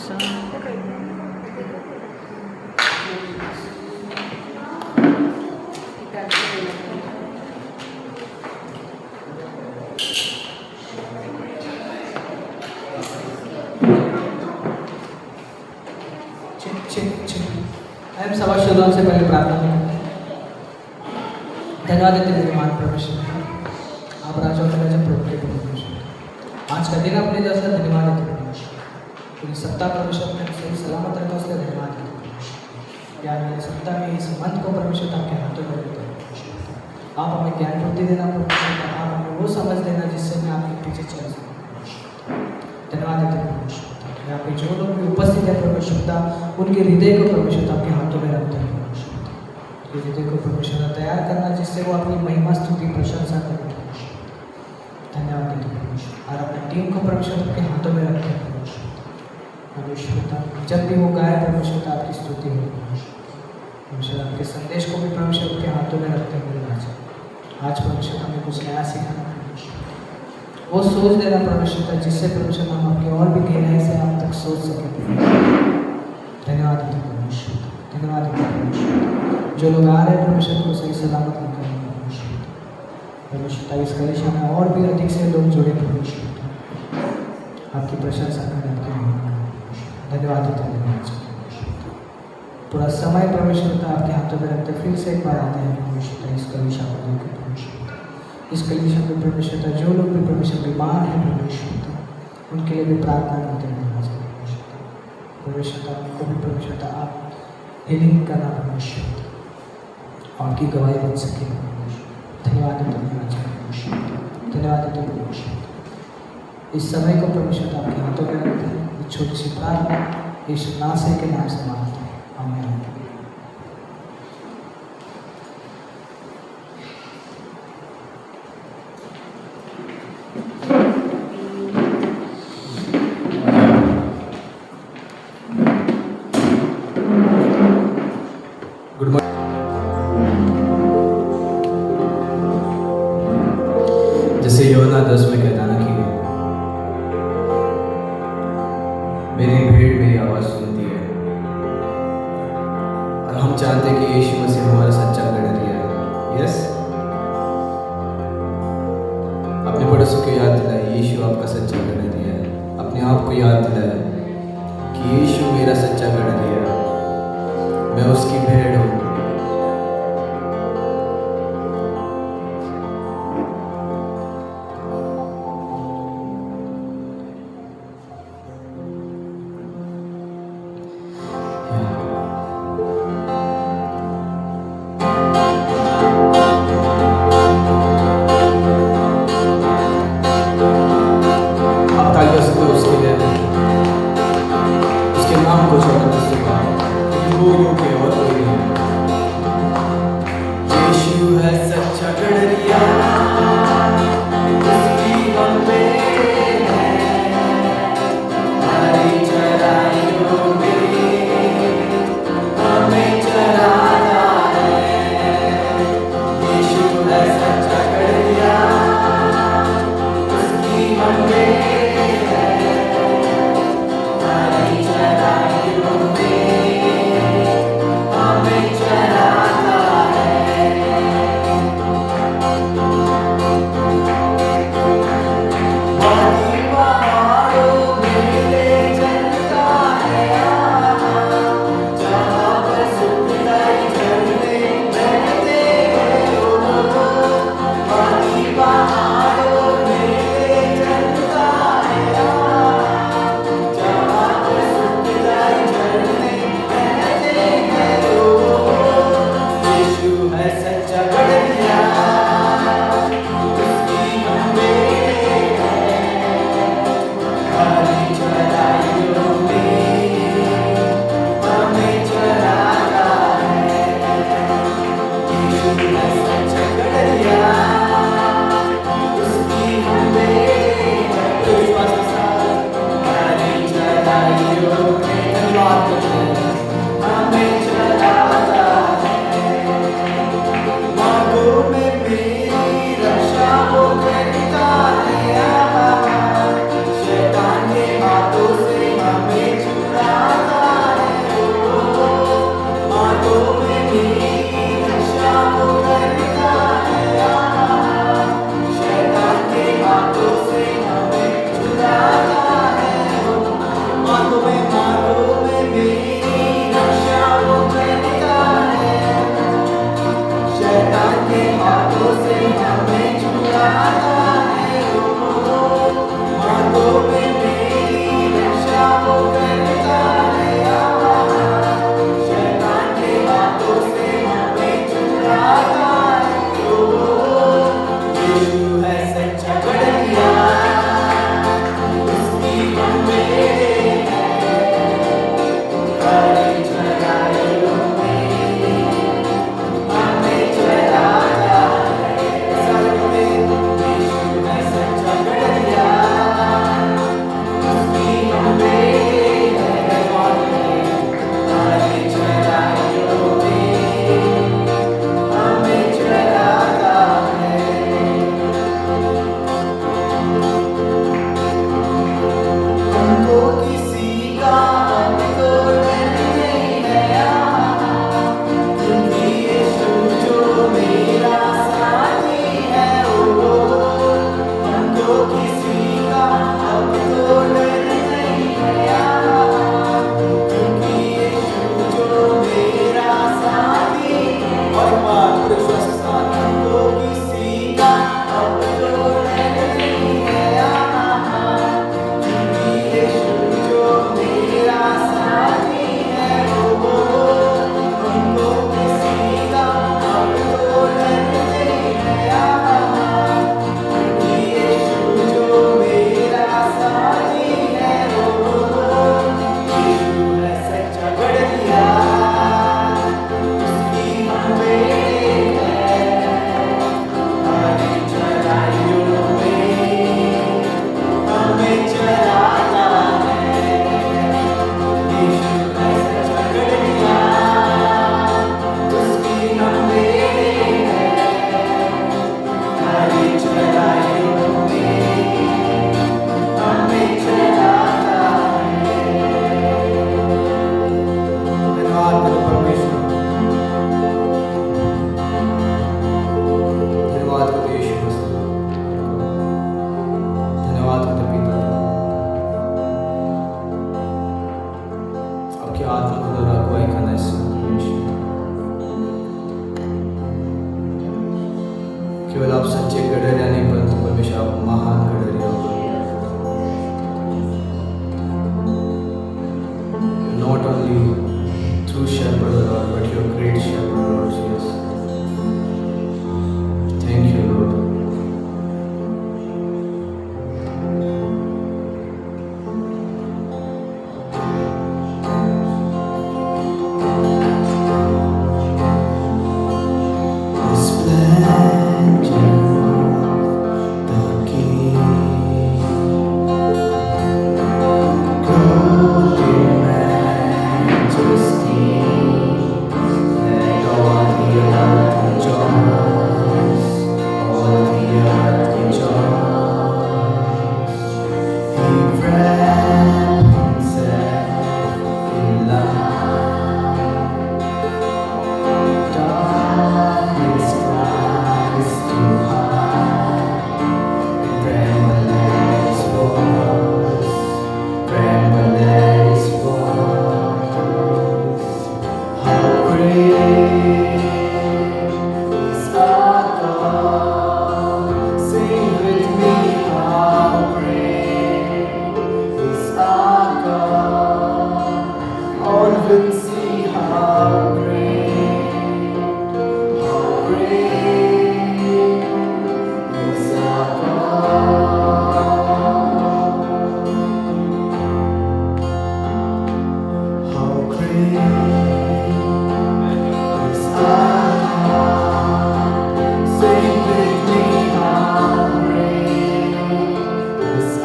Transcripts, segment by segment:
हम सभा शुरुआत से पहले प्रार्थना करें। धन्यवाद देते मेरे मान परमेश्वर, आप राजा और राजा प्रभु के परमेश्वर। आज का दिन अपने जैसा धन्यवाद देते परमेश्वर, पूरी सत्ता परमेश्वर ने सही सलामत रखा, उसका धन्यवाद देते परमेश्वर। यार मेरी सत्ता में इस मंथ को परमेश्वर आपके हाथों में देते परमेश्वर। आप हमें ज्ञान बुद्धि देना परमेश्वर, आप हमें वो समझ देना जिससे मैं आपके पीछे चल सकूँ। धन्यवाद देते परमेश्वर। यहाँ पे जो लोग भी उपस्थित है परमेश्वर, उनके हृदय को परमेश्वर आपके हाथों में रखते हैं परमेश्वर। हृदय को परमेश्वर तैयार करना जिससे वो अपनी महिमा स्तुति प्रशंसा करें। धन्यवाद देते परमेश्वर। और अपनी टीम को परमेश्वर आपके हाथों में रखते हैं परमेश्वर। जब भी वो गाय परमेश्वर आपकी स्तुति हो परमेश्वर, आपके संदेश को भी परमेश्वर आपके हाथों में रखते हैं। आज परमेश्वर हमें कुछ नया सीखना, वो सोच देना परमेश्वर जिससे परमेश्वर हम आपके और भी गहराई से आप तक सोच सकें। धन्यवाद देते परमेश्वर, धन्यवाद देते परमेश्वर। जो लोग आ रहे हैं परमेश्वर को सही सलामत लेकर परमेश्वर, इस कलिशा में और भी अधिक से लोग जुड़े परमेश्वर, आपकी प्रशंसा करें, आपकी महिमा करें। धन्यवाद देते हैं। पूरा समय परमेश्वर आपके हाथों में रखते फिर से एक बार आते हैं परमेश्वर इस कलिशा को लेकर परमेश्वर। इस कलिशा में परमेश्वर जो लोग भी परमेश्वर बीमार हैं परमेश्वर, उनके लिए भी प्रार्थना करते हैं परमेश्वर। उनको भी परमेश्वर आप हीलिंग करना परमेश्वर, उनकी गवाही बन सके परमेश्वर। धन्यवाद देते परमेश्वर, धन्यवाद देते परमेश्वर। इस समय को परमेश्वर आपके हाथों में रखते हैं। एक छोटी सी प्रार्थना यीशु नासरी के नाम से मांगते हैं, आमीन। जैसे यूहन्ना 10 में कहता ना कि मेरी भीड़ मेरी आवाज़ सुनती है, और हम चाहते हैं कि यीशु मसीह हमारा सच्चा गढ़रिया है। यस, अपने पड़ोसी को याद दिलाए यीशु आपका सच्चा गढ़रिया है। अपने आप को याद दिलाए कि यीशु मेरा सच्चा गढ़रिया है, मैं उसकी भेड़ हूँ। उसके नाम को छोड़ने से कहा कि वो योग्य और कोई नहीं।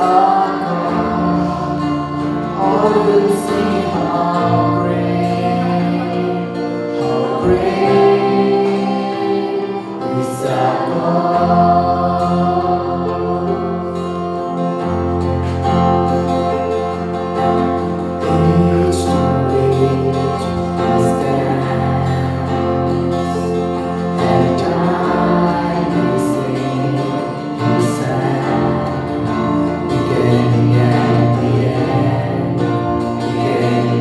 our God. All will sing how great is our God. Age to age He stands, and time He sing, He sang, beginning and the end, beginning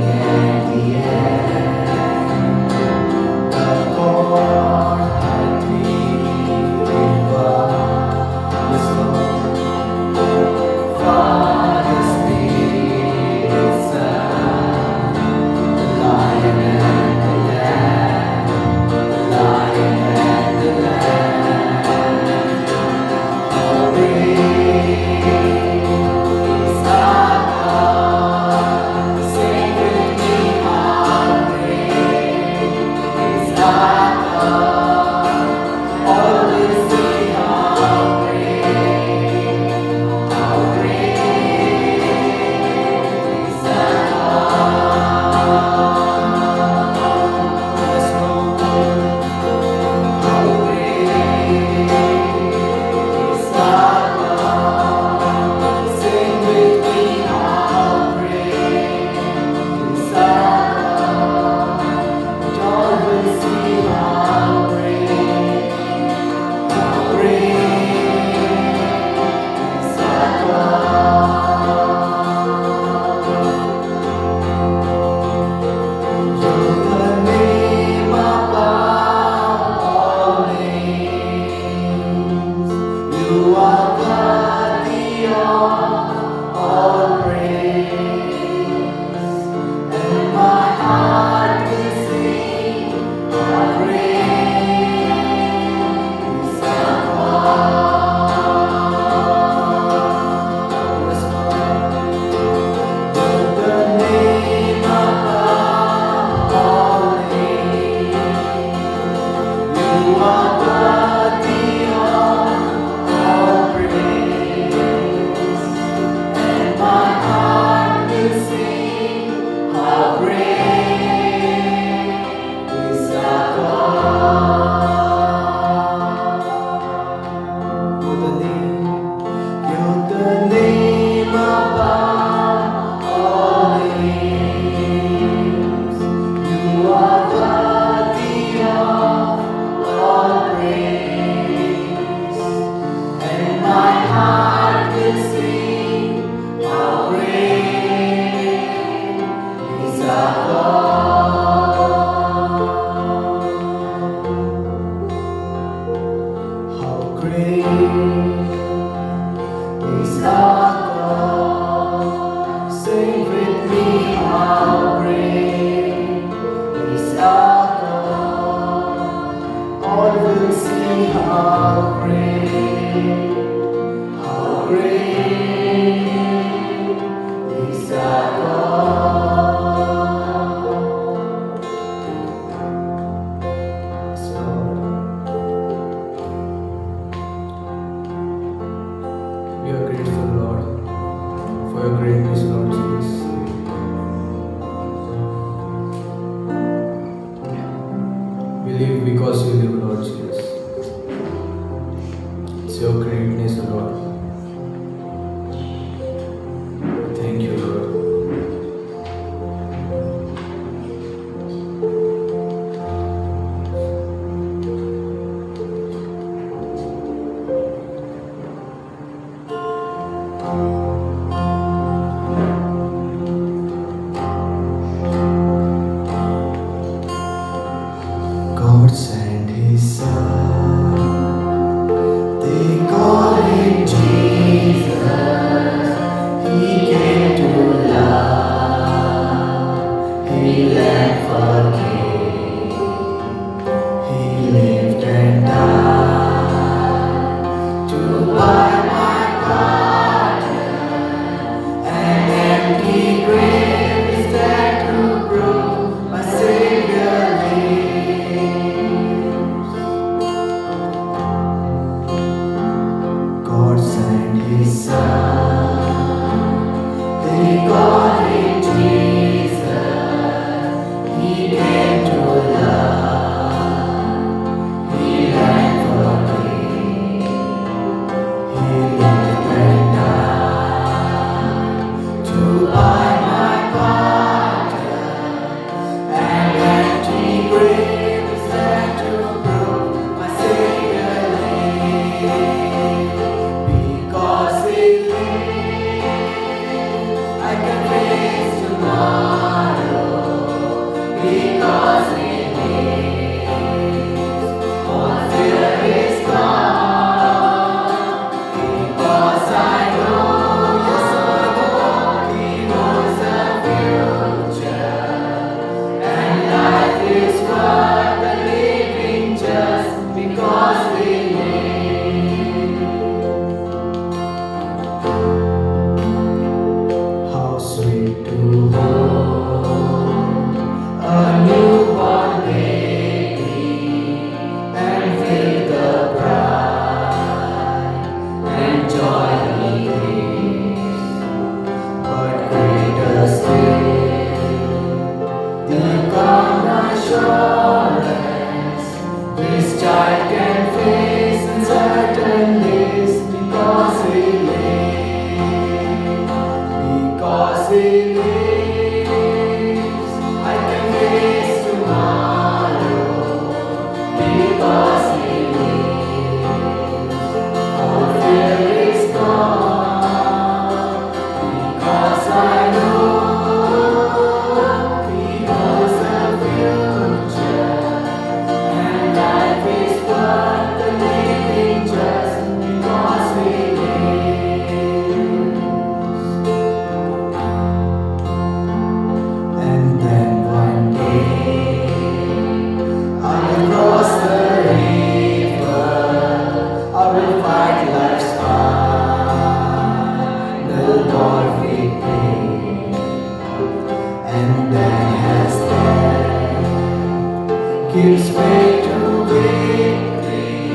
gives way to victory.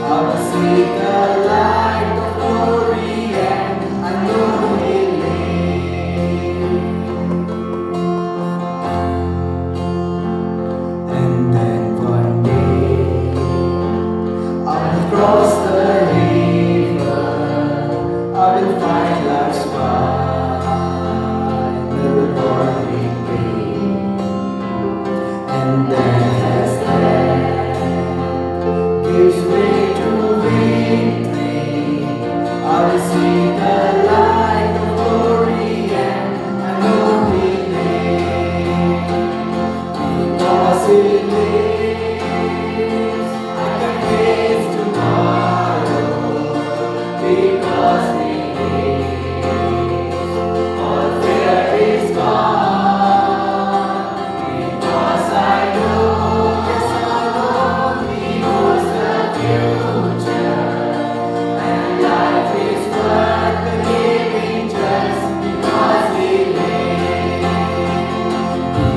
I will see the light of glory and I know He'll live. And then one day I will cross the river. I will find life's final rolling grave. And then as death gives way to victory, I will see the light of glory and I know He lives. Because He lives, I can face tomorrow. Because He lives, all fear is gone. Because I know, yes I know, He knows the future. And life is worth the living just because He lives.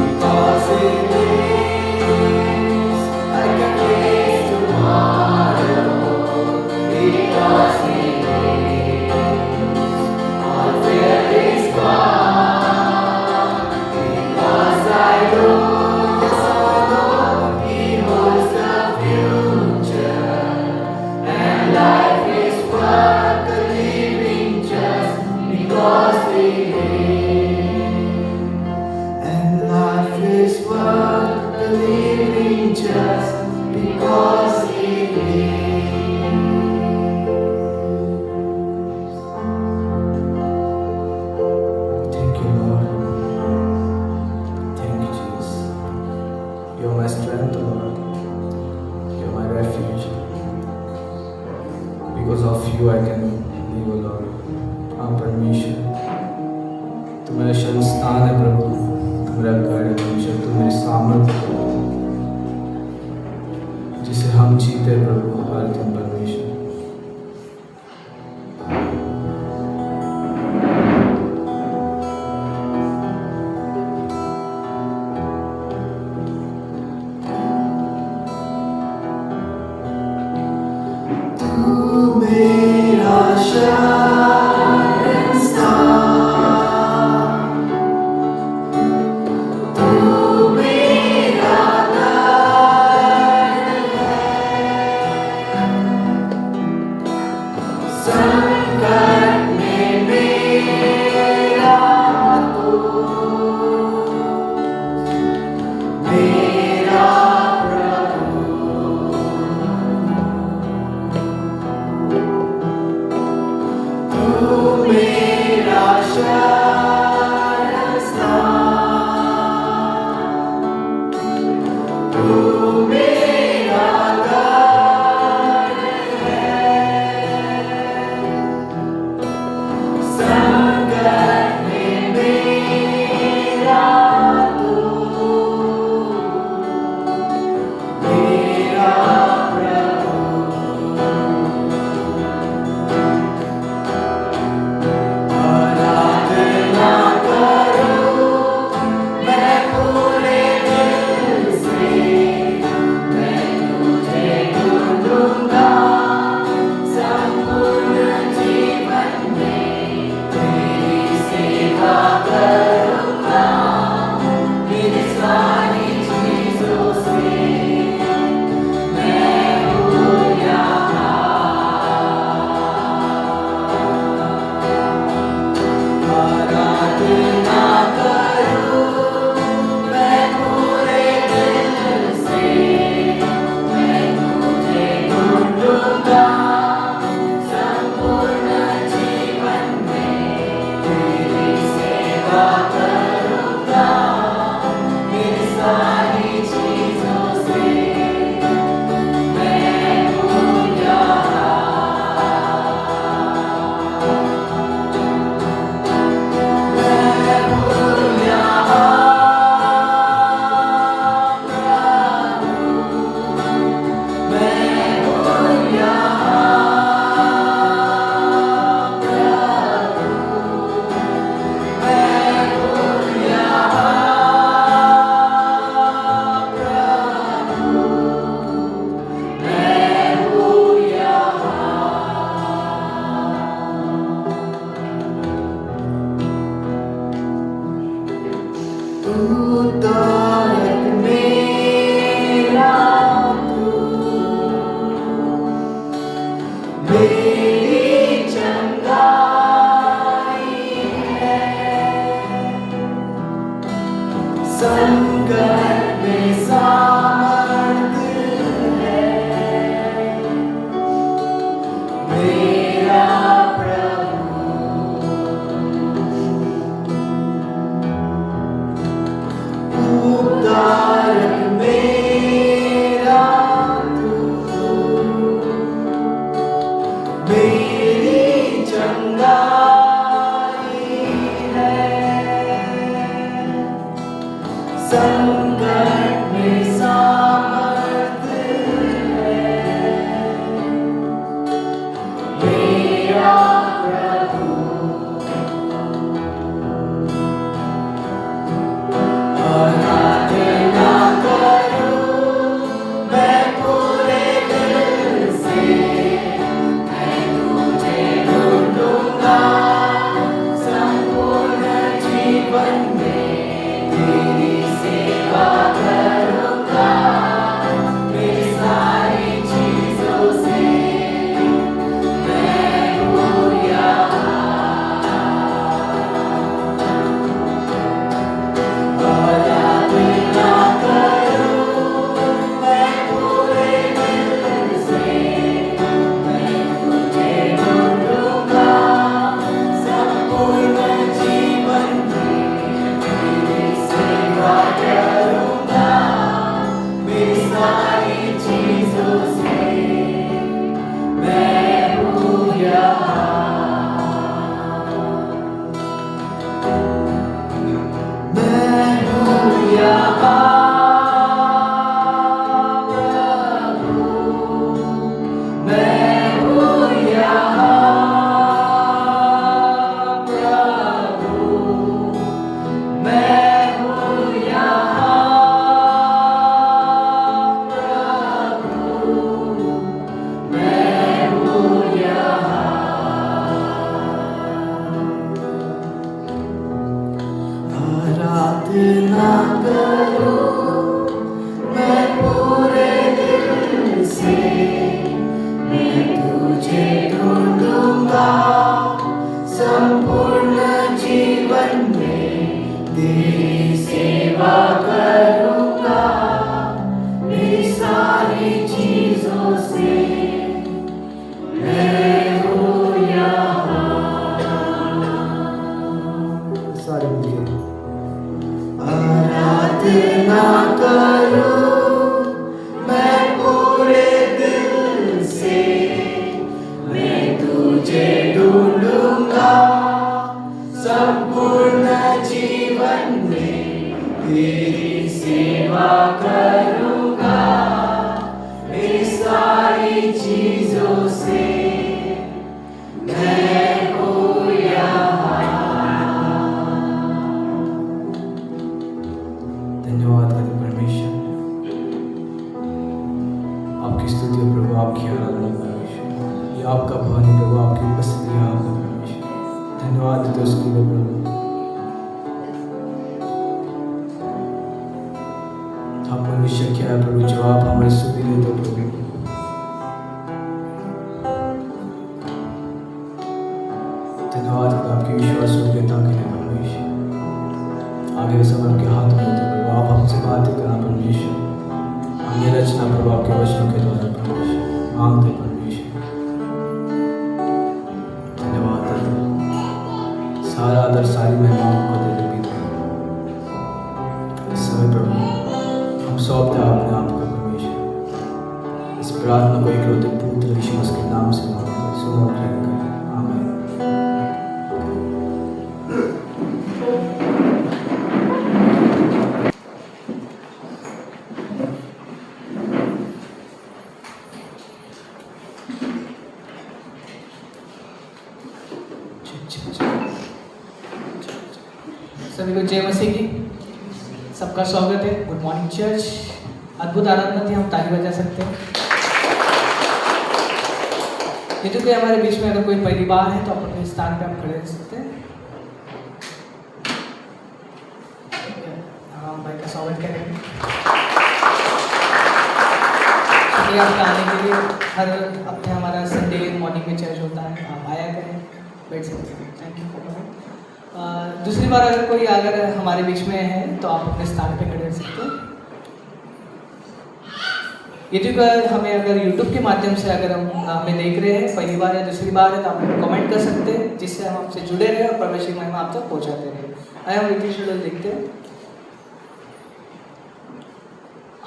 Because He lives, I can face tomorrow. Because He lives, all fear is gone. Because I know, yes I know, He holds the future. And life is worth the living just because He lives. And life is worth the living just because He lives. Thank you, Lord. Thank you, Jesus. You're my strength, Lord. You're my refuge. Because of you I can live, O Lord. हाँ परमेश्वर, तू मेरा शरण स्थान है प्रभु, तू मेरा गढ़ है परमेश्वर, तू मेरी सामर्थ्य है, जिसे हम जीते प्रभु हर दिन परमेश्वर। तू मेरा शरण स्थान, तू मेरा गढ़ है, संकट में मेरा तू, मेरा तू मेरा शरण स्थान, तू मेरा गढ़ है, संकट में मेरा तू, मेरा आराधना करूं मैं पूरे दिल से, मैं तुझे ढूंढूंगा संपूर्ण जीवन में, तेरी सेवा करूंगा मेरी सारी चीजों से। मैं हूँ यहाँ, आराधना करूं मैं पूरे दिल से, मैं तुझे ढूंढूंगा संपूर्ण जीवन में, तेरी सेवा करूंगा मेरी सारी चीजों से। मैं हूँ यहाँ, मैं हूँ यहाँ प्रभु, मैं हूँ यहाँ प्रभु, मैं हूँ उद्धारक मेरा तू, मेरी चंगाई है, संकट में सामर्थ्य है, मेरा उद्धारक मेरा तू, मेरी चंगाई है, संकट में सामर्थ्य है, मेरा आराधना करूं मैं पूरे दिल से, मैं तुझे ढूंढूंगा संपूर्ण जीवन में, तेरी सेवा करूंगा मेरी सारी चीजों से, मैं हूँ यहाँ। आराधना करूं मैं पूरे दिल से, मैं तुझे ढूंढूंगा संपूर्ण जीवन में, तेरी सेवा करूंगा मेरी सारी चीजों से, मैं हूँ यहाँ। मैं हूँ यहाँ प्रभु, मैं हूँ यहाँ प्रभु, मैं हूँ यहाँ प्रभु, मैं हूँ यहाँ। आराधना करूं मैं पूरे दिल से, मैं तुझे ढूंढूंगा संपूर्ण जीवन में, तेरी सेवा करूंगा मेरी सारी चीजों से, मैं हूँ यहाँ। सारी आराधना करूं मैं पूरे दिल से, मैं तुझे ढूंढूंगा संपूर्ण जीवन में, तेरी सेवा करूंगा मेरी सारी चीजों से, मैं हूँ यहाँ। धन्यवाद आदि परमेश्वर, आपकी स्तुति है प्रभु, आपकी आराधना परमेश्वर, ये आपका भवन है प्रभु, आपकी उपस्थिति है आपका परमेश्वर। धन्यवाद देते उसके लिए प्रभु। हम मनुष्य क्या है प्रभु जो आप हमारी स्तुति लेते हो प्रभु। धन्यवाद आपके विश्वास योग्यता के लिए परमेश्वर। आगे सब आपके हाथ में होते प्रभु, आप हमसे बातें करना परमेश्वर, हम ये रचना प्रभु आपके वचनों के द्वारा परमेश्वर मांगते परमेश्वर। धन्यवाद देते, सारा आदर सारी महिमा आपको देते पीते इस समय प्रभु हम सौंपते हैं अपने आप को परमेश्वर। इस प्रार्थना को एक रोते पुत्र यीशु मसीह के नाम से मांगते हैं, सुनो प्रेम करें, आमीन। सभी को जय मसीह की, सबका स्वागत है। Good morning church. अद्भुत आराधना थी, हम ताली बजा सकते हैं। यदि कोई हमारे बीच में अगर कोई पहली बार है तो आप अपने स्थान पे आप खड़े रह सकते हैं। स्वागत करेंगे। शुक्रिया आपका आने के लिए। हर हफ्ते हमारा संडे मॉर्निंग में चर्च होता है, आप आया करें, बैठ सकते हैं। Thank you for coming. दूसरी बार अगर हमारे बीच में है तो आप अपने स्थान पे खड़े हो सकते हैं। यदि हमें अगर यूट्यूब के माध्यम से अगर हम हमें देख रहे हैं पहली बार या दूसरी बार है तो आप हमें कमेंट कर सकते हैं, जिससे हम आपसे जुड़े रहे और परमेश्वर की महिमा आप तक पहुंचाते रहे। आइए हम वीकली शेड्यूल देखते हैं।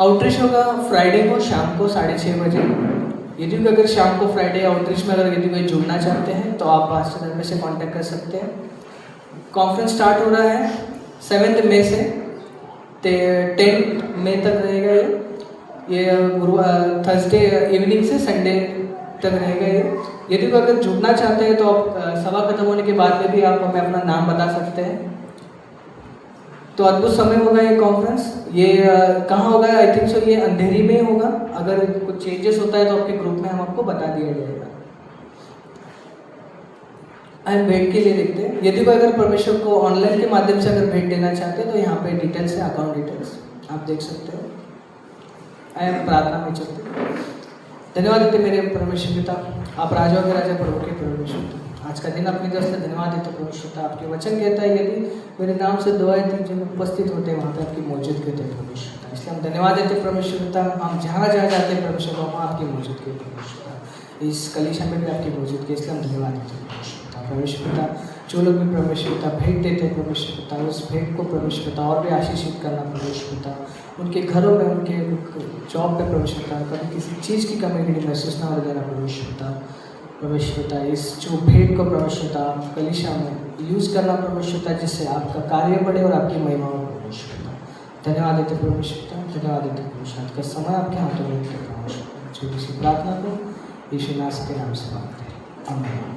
आउटरीच होगा फ्राइडे को शाम को 6:30 बजे। यदि अगर शाम को फ्राइडे आउटरीच में अगर यदि कोई जुड़ना चाहते हैं तो आप पास्टर में से कांटेक्ट कर सकते हैं। कॉन्फ्रेंस स्टार्ट हो रहा है 7 मई से 10 मई तक रहेगा। ये थर्सडे इवनिंग से संडे तक रहेगा। यदि कोई अगर जुड़ना चाहते हैं तो आप सभा खत्म होने के बाद में भी आप हमें अपना नाम बता सकते हैं। तो अद्भुत समय होगा ये कॉन्फ्रेंस। ये कहाँ होगा? आई थिंक सो ये अंधेरी में होगा। अगर कुछ चेंजेस होता है तो आपके ग्रुप में हम आपको बता दिया जाएगा। हम भेंट के लिए देखते हैं। यदि कोई अगर परमेश्वर को ऑनलाइन के माध्यम से अगर भेंट देना चाहते हैं तो यहाँ पे डिटेल्स है, अकाउंट डिटेल्स आप देख सकते हो। आइए हम प्रार्थना में चलते हैं। धन्यवाद देते मेरे परमेश्वर पिता, आप राजाओं के राजा प्रभु के परमेश्वर। आज का दिन अपनी तरफ से धन्यवाद देते परमेश्वर। आपके वचन कहता है यदि मेरे नाम से दुआएं थी जिनमें उपस्थित होते हैं वहाँ पर आपकी मौजूद कहते हैं परमेश्वर। इसलिए हम धन्यवाद देते परमेश्वर पिता। हम जहाँ जहाँ जाते हैं परमेश्वर वहाँ आपकी मौजूद के परमेश्वर। इस कलीसिया में भी आपकी मौजूद के, इसलिए हम धन्यवाद देते हैं परमेश्वर पिता। जो लोग भी परमेश्वर पिता भेंट देते हैं परमेश्वर पिता, उस भेंट को परमेश्वर पिता और भी आशीषित करना परमेश्वर पिता। उनके घरों में, उनके जॉब पे परमेश्वर पिता कभी किसी चीज़ की कमी नहीं महसूस ना हो देना परमेश्वर पिता। परमेश्वर पिता इस जो भेंट को परमेश्वर पिता कलीसिया में यूज़ करना परमेश्वर पिता, जिससे आपका कार्य बढ़े और आपकी महिमा हो परमेश्वर पिता। धन्यवाद देते परमेश्वर पिता, धन्यवाद देते परमेश्वर। आज का समय आपके हाथों में परमेश्वर। जो किसी प्रार्थना को यीशु नासरी के नाम से मांगते हैं, आमीन।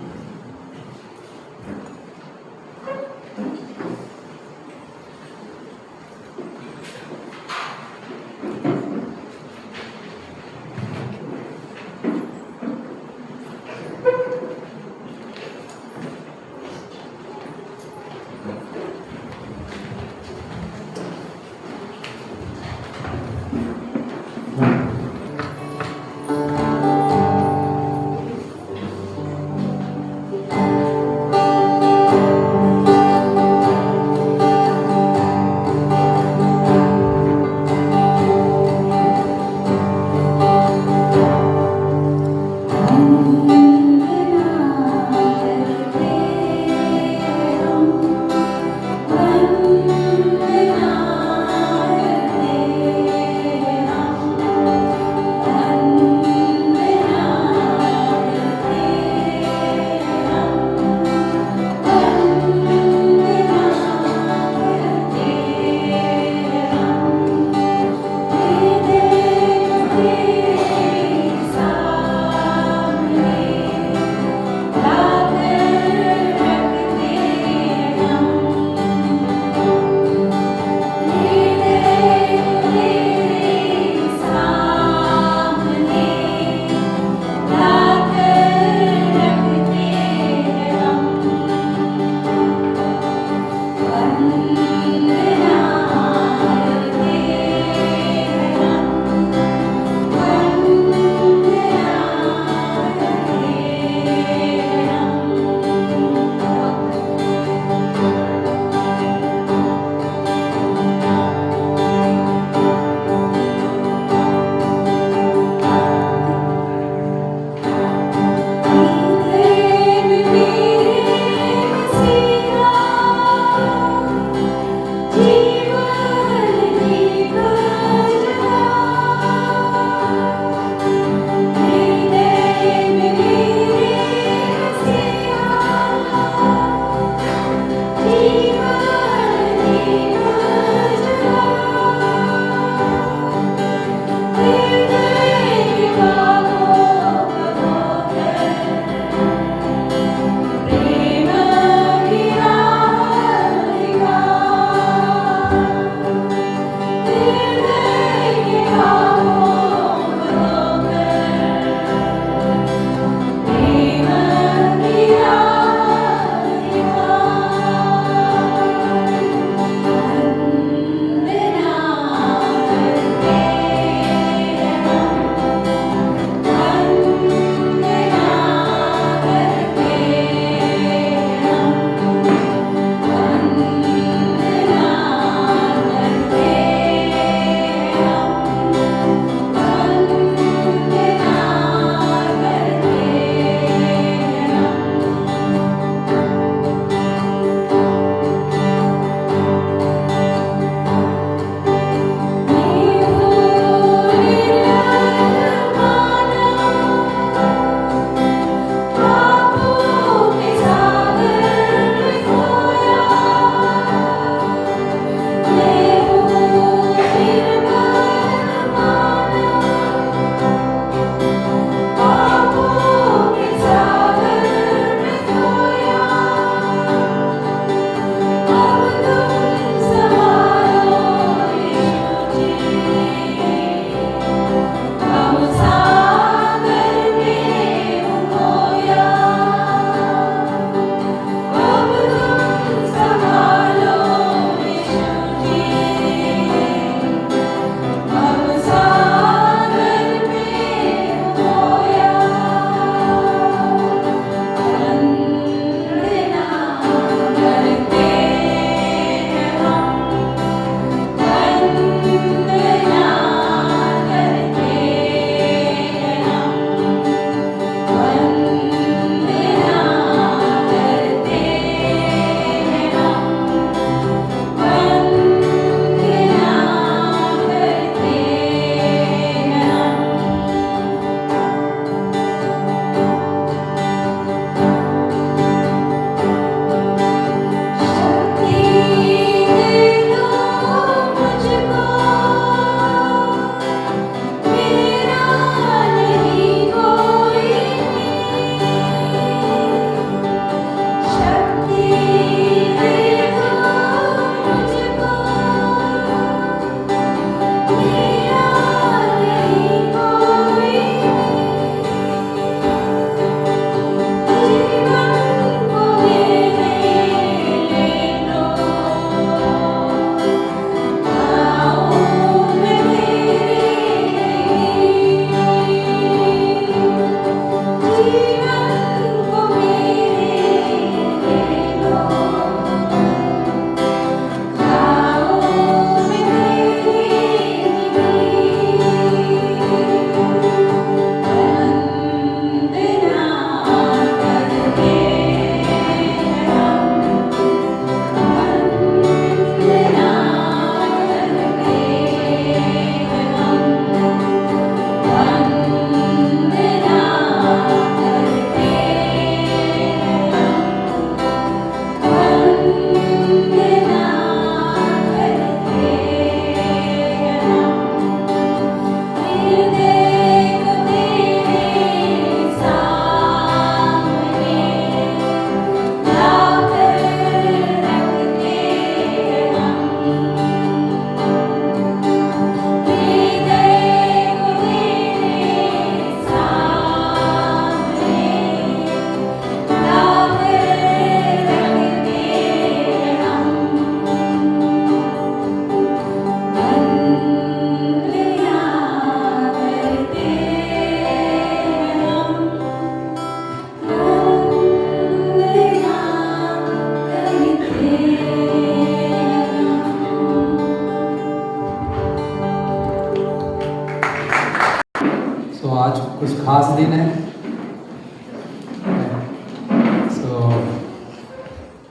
दिन है।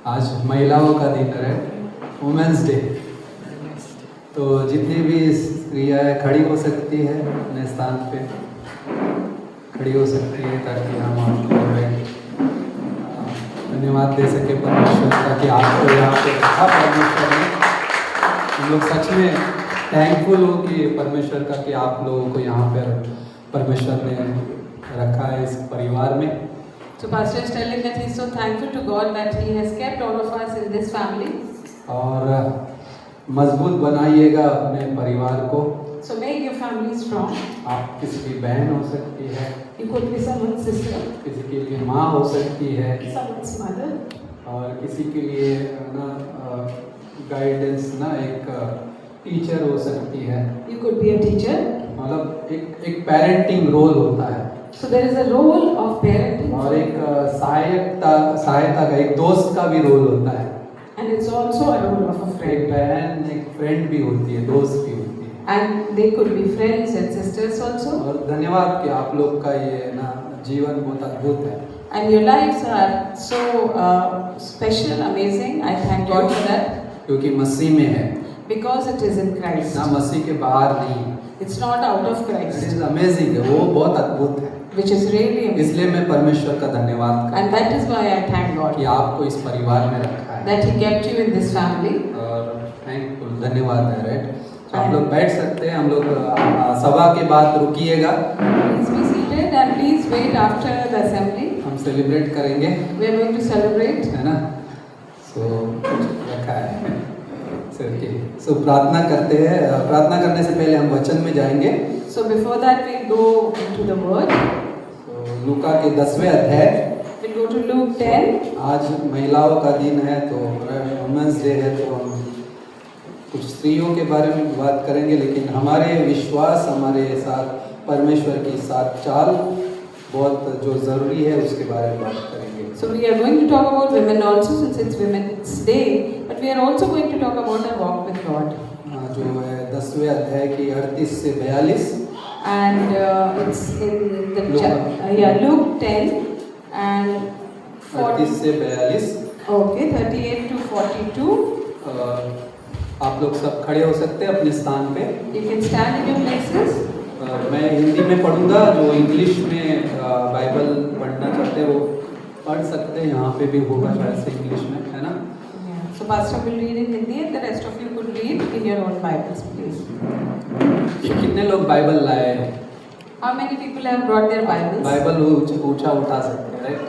आज महिलाओं का दिन है, वुमेंस डे। तो जितनी भी स्त्रियाँ खड़ी हो सकती है अपने स्थान पे खड़ी हो सकती है, ताकि हम आपको धन्यवाद दे सके परमेश्वर का कि आपको यहाँ पे रखा परमेश्वर ने। हम लोग सच में थैंकफुल हो कि परमेश्वर का कि आप लोगों को यहाँ पर परमेश्वर ने रखा है इस परिवार में। So Pastor is telling that he is so thankful to God that he has kept all of us in this family. और मजबूत बनाइएगा अपने परिवार को। So make your family strong. आप किसी की बहन हो सकती है, You could be someone's sister, किसी के लिए माँ हो सकती है, someone's mother, और किसी के लिए ना गाइडेंस ना एक टीचर हो सकती है। you could be a teacher. मतलब एक पेरेंटिंग रोल होता है So there is a role of parenting, और एक सहायता का एक दोस्त का भी रोल होता है। and it's also a role of a एक friend. बहन एक फ्रेंड भी होती है, दोस्त भी होती है। And they could be friends and sisters also. और धन्यवाद कि आप लोग का ये ना जीवन बहुत अद्भुत है। And your lives are so special, amazing. I thank God for that क्योंकि मसीह में है, because it is in Christ. ना मसीह के बाहर नहीं। It's not out of it Christ, is amazing है, वो बहुत अद्भुत है। which is really amazing. इसलिए मैं परमेश्वर का धन्यवाद करता And that is why I thank हूँ कि God आपको इस परिवार में रखा है that He kept you in this family. और थैंकफुल, धन्यवाद है। राइट, तो आप लोग बैठ सकते हैं। हम लोग सभा के बाद रुकिएगा, Please be seated and please wait after the assembly. हम सेलिब्रेट करेंगे, We are going to celebrate. है ना। सो रखा है सो प्रार्थना करते हैं। प्रार्थना करने से पहले हम वचन में जाएंगे। So before that we go into the word. तो लूका के 10वें अध्याय, We'll go to Luke 10. आज महिलाओं का दिन है, तो वुमेंस डे है, तो हम कुछ स्त्रियों के बारे में बात करेंगे, लेकिन हमारे विश्वास हमारे साथ परमेश्वर की साथ चाल बहुत जो ज़रूरी है उसके बारे में बात करेंगे। So we are going to talk about women also, since it's Women's Day, but we are also going to talk about our walk with God. जो है 10वें अध्याय की 38 से 42, And it's in the Luke 10 and 38 से 42। okay, 38 to 42. आप लोग सब खड़े हो सकते हैं अपने स्थान पे। You can stand in your places. मैं हिंदी में पढ़ूंगा, जो इंग्लिश में बाइबल पढ़ना चाहते हैं वो पढ़ सकते हैं, यहाँ पे भी होगा शायद से इंग्लिश में, है ना। So Pastor will read in Hindi and the rest of you could read in your own Bibles, please. कितने लोग बाइबल लाए हैं? How many people have brought their Bibles? Bible ऊंचा उठा सकते हैं, राइट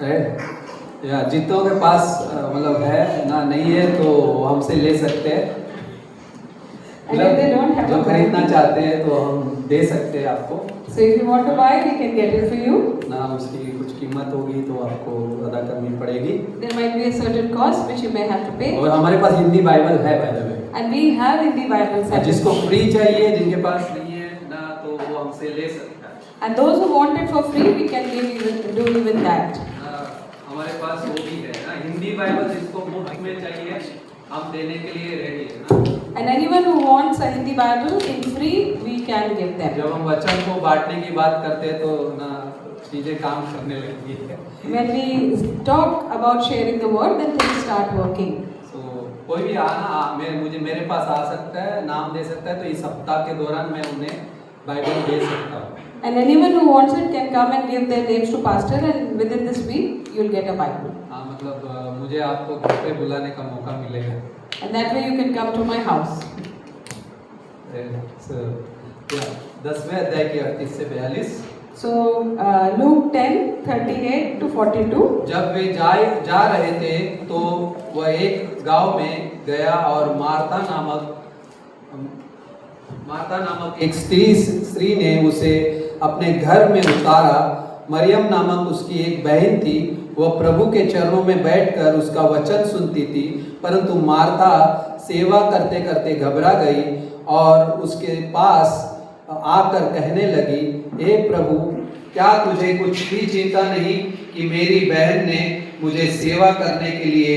राइट। या जितनों के पास मतलब है ना, नहीं है तो हमसे ले सकते हैं। And if they don't have जो a खरीदना Bible, चाहते हैं तो हम दे सकते हैं आपको so if you want to buy, we can get it for you. ना। उसकी कुछ कीमत होगी तो आपको अदा करनी पड़ेगी। There might be a certain cost which you may have to pay. और हमारे पास हिंदी बाइबल है by the way. And we have Hindi Bibles. at जिसको this फ्री चाहिए, जिनके पास नहीं है ना, तो वो हमसे ले सकता है। And those who want it for free, we can do even that. हमारे पास वो भी है ना, हिंदी बाइबल जिसको मुफ्त में चाहिए हम देने के लिए रेडी है ना। And anyone who wants a Hindi Bible in free, we can give them. जब हम वचन को बांटने की बात करते हैं तो ना चीजें काम करने लगती है। When we talk about sharing the word, then things start working. So, कोई भी आना मेरे पास आ सकता है, नाम दे सकता है, तो इस सप्ताह के दौरान मैं उन्हें बाइबल दे सकता हूँ। And anyone who wants it can come and give their names to pastor, and within this week you'll get a Bible. हाँ, मतलब मुझे आपको घर पे बुलाने का मौका मिलेगा। And that way you can come to my house. 10वें अध्याय की 38 से 42। So Luke 10:38 to 42. जब वे जा रहे थे तो वह एक गांव में गया और मार्था नामक एक स्त्री ने उसे अपने घर में उतारा। मरियम नामक उसकी एक बहन थी, वह प्रभु के चरणों में बैठकर उसका वचन सुनती थी, परंतु मार्था सेवा करते करते घबरा गई और उसके पास आकर कहने लगी, हे प्रभु, क्या तुझे कुछ भी चिंता नहीं कि मेरी बहन ने मुझे सेवा करने के लिए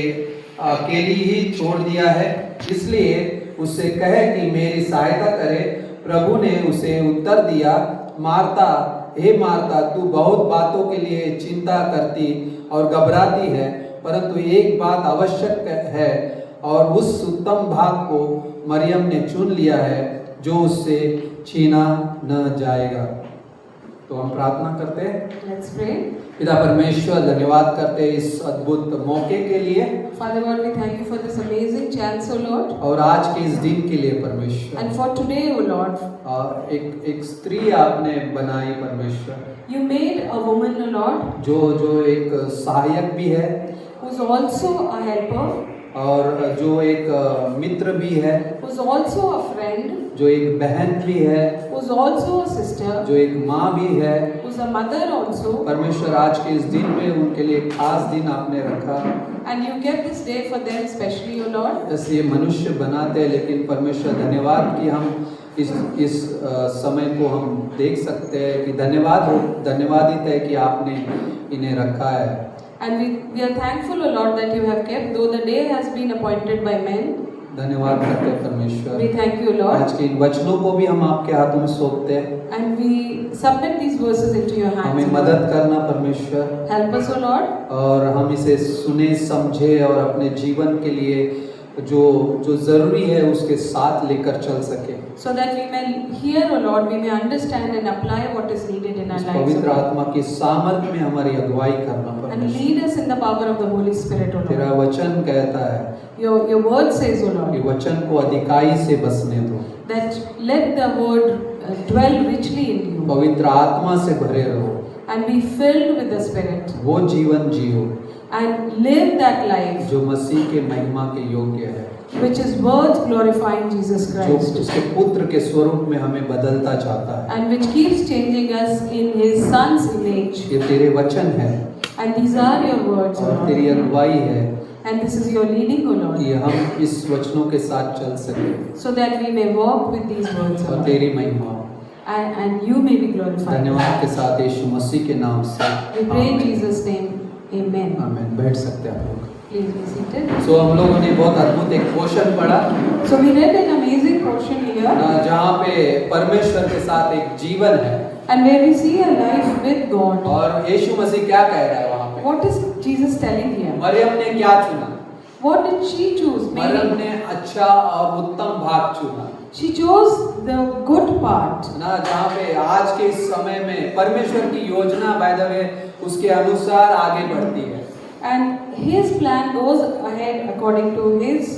अकेली ही छोड़ दिया है? इसलिए उससे कहे कि मेरी सहायता करे। प्रभु ने उसे उत्तर दिया, मार्था, हे मार्ता, तू बहुत बातों के लिए चिंता करती और घबराती है, परंतु एक बात आवश्यक है और उस उत्तम भाग को मरियम ने चुन लिया है जो उससे छीना न जाएगा। तो हम प्रार्थना करते हैं। Let's pray. पिता परमेश्वर, धन्यवाद करते हैं इस अद्भुत मौके के लिए Father God, we thank you for this amazing chance, O Lord, और आज के इस दिन के लिए परमेश्वर। and for today, O Lord. एक स्त्री आपने बनाई परमेश्वर, You made a woman, O Lord, जो एक सहायक भी है who's also a helper, और जो एक मित्र भी है, who's also a friend, जो एक बहन भी है, who's also a sister, जो एक माँ भी है। who's a mother also, परमेश्वर, आज के इस दिन में उनके लिए एक खास दिन आपने रखा। and you kept this day for them specially, O Lord. ऐसे ये मनुष्य बनाते हैं, लेकिन परमेश्वर धन्यवाद कि हम इस समय को हम देख सकते हैं कि धन्यवादित है कि आपने इन्हें रखा है। And we are thankful, O Lord, that you have kept, though the day has been appointed by men. धन्यवाद करते हैं परमेश्वर। We thank you, Lord. आज के इन वचनों को भी हम आपके हाथों में सौंपते हैं। And we submit these verses into your hands. हमें O Lord. मदद करना परमेश्वर, Help us, O Lord, और हम इसे सुने समझे और अपने जीवन के लिए जो जरूरी है उसके साथ लेकर चल सके। so that we may hear, O Lord, we may understand and apply what is needed in our इस lives. O पवित्र Lord. आत्मा की सामर्थ्य में हमारी अगुवाई करना And परमेश्वर। lead us in the power of the Holy Spirit, O तेरा Lord. वचन कहता है Your word says, O कि Lord, वचन को अधिकाई से बसने दो, that let the word dwell richly in you पवित्र आत्मा से भरे रहो, and be filled with the Spirit वो जीवन जियो and live that life जो मसीह के महिमा के योग्य है, which is worth glorifying Jesus जो Christ उसके पुत्र के स्वरूप में हमें बदलता चाहता है। and which keeps changing us in His Son's image. ये तेरे वचन है And these are your words, O और तेरी Lord. अगुवाई है And this is your leading, O Lord, कि हम इस वचनों के साथ चल सके so that we may walk with these words, O और Lord, तेरी महिमा। and you may be glorified. धन्यवाद के साथ यीशु मसीह के नाम से We pray in आमीन। Jesus' name. Amen. आमीन। बैठ सकते हैं आप लोग। Please be seated. सो हम लोगों ने बहुत अद्भुत एक पोर्शन पढ़ा So we read an amazing portion here, जहाँ पे परमेश्वर के साथ एक जीवन है and where we see a life with God. और यीशु मसीह क्या कह रहा है वहाँ पे? What is Jesus telling here? Maryam ने क्या चुना? What did she choose? Maryam Maybe ने अच्छा और उत्तम भाग चुना she chose the good part. ना, जहाँ पे आज के इस समय में परमेश्वर की योजना बाय द वे उसके अनुसार आगे बढ़ती है And his plan goes ahead according to his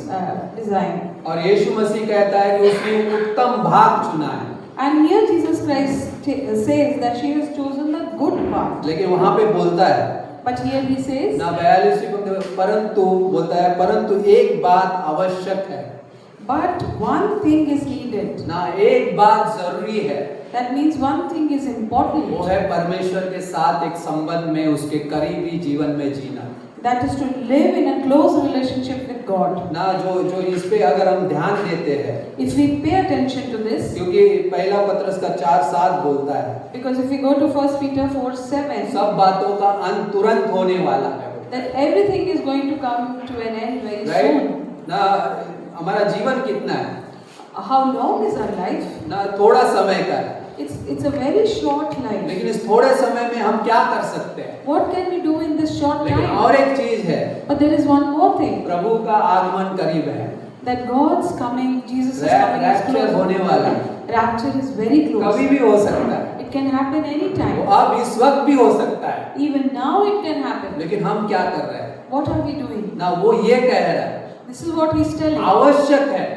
design. और यीशु मसीह कहता है कि उसने उत्तम भाग चुना है, And here Jesus Christ says that she has chosen the good part. लेकिन वहाँ पे बोलता है But here he says, ना 42 परंतु बोलता है परंतु एक बात आवश्यक है but one thing is needed. ना, एक बात जरूरी है, That means one thing is वो important. है परमेश्वर के साथ एक संबंध में उसके करीबी जीवन में जीना That is to live in a close relationship with God. ना, जो इस पे अगर हम ध्यान देते हैं, If we pay attention to this, क्योंकि पहला पत्रस का 4:7 बोलता है because if we go to 1 Peter 4:7, सब बातों का अंत तुरंत होने वाला है, that everything is going to come to an end very right soon. ना। हमारा जीवन कितना है How long is our life? ना, थोड़ा समय का है, It's a very short life. लेकिन इस थोड़े समय में हम क्या कर सकते हैं? What can we do in this short लेकिन time? और एक चीज है, But there is one more thing, प्रभु का आगमन करीब है, that God's coming, Jesus is coming is rapture होने close. वाला है, Rapture is very कभी close. भी हो सकता है, It can happen वो anytime. अब इस वक्त भी हो सकता है, Even now it can happen. लेकिन हम क्या कर रहे हैं What are we doing? ना, वो ये कह रहा है This is what he's telling. आवश्यक है,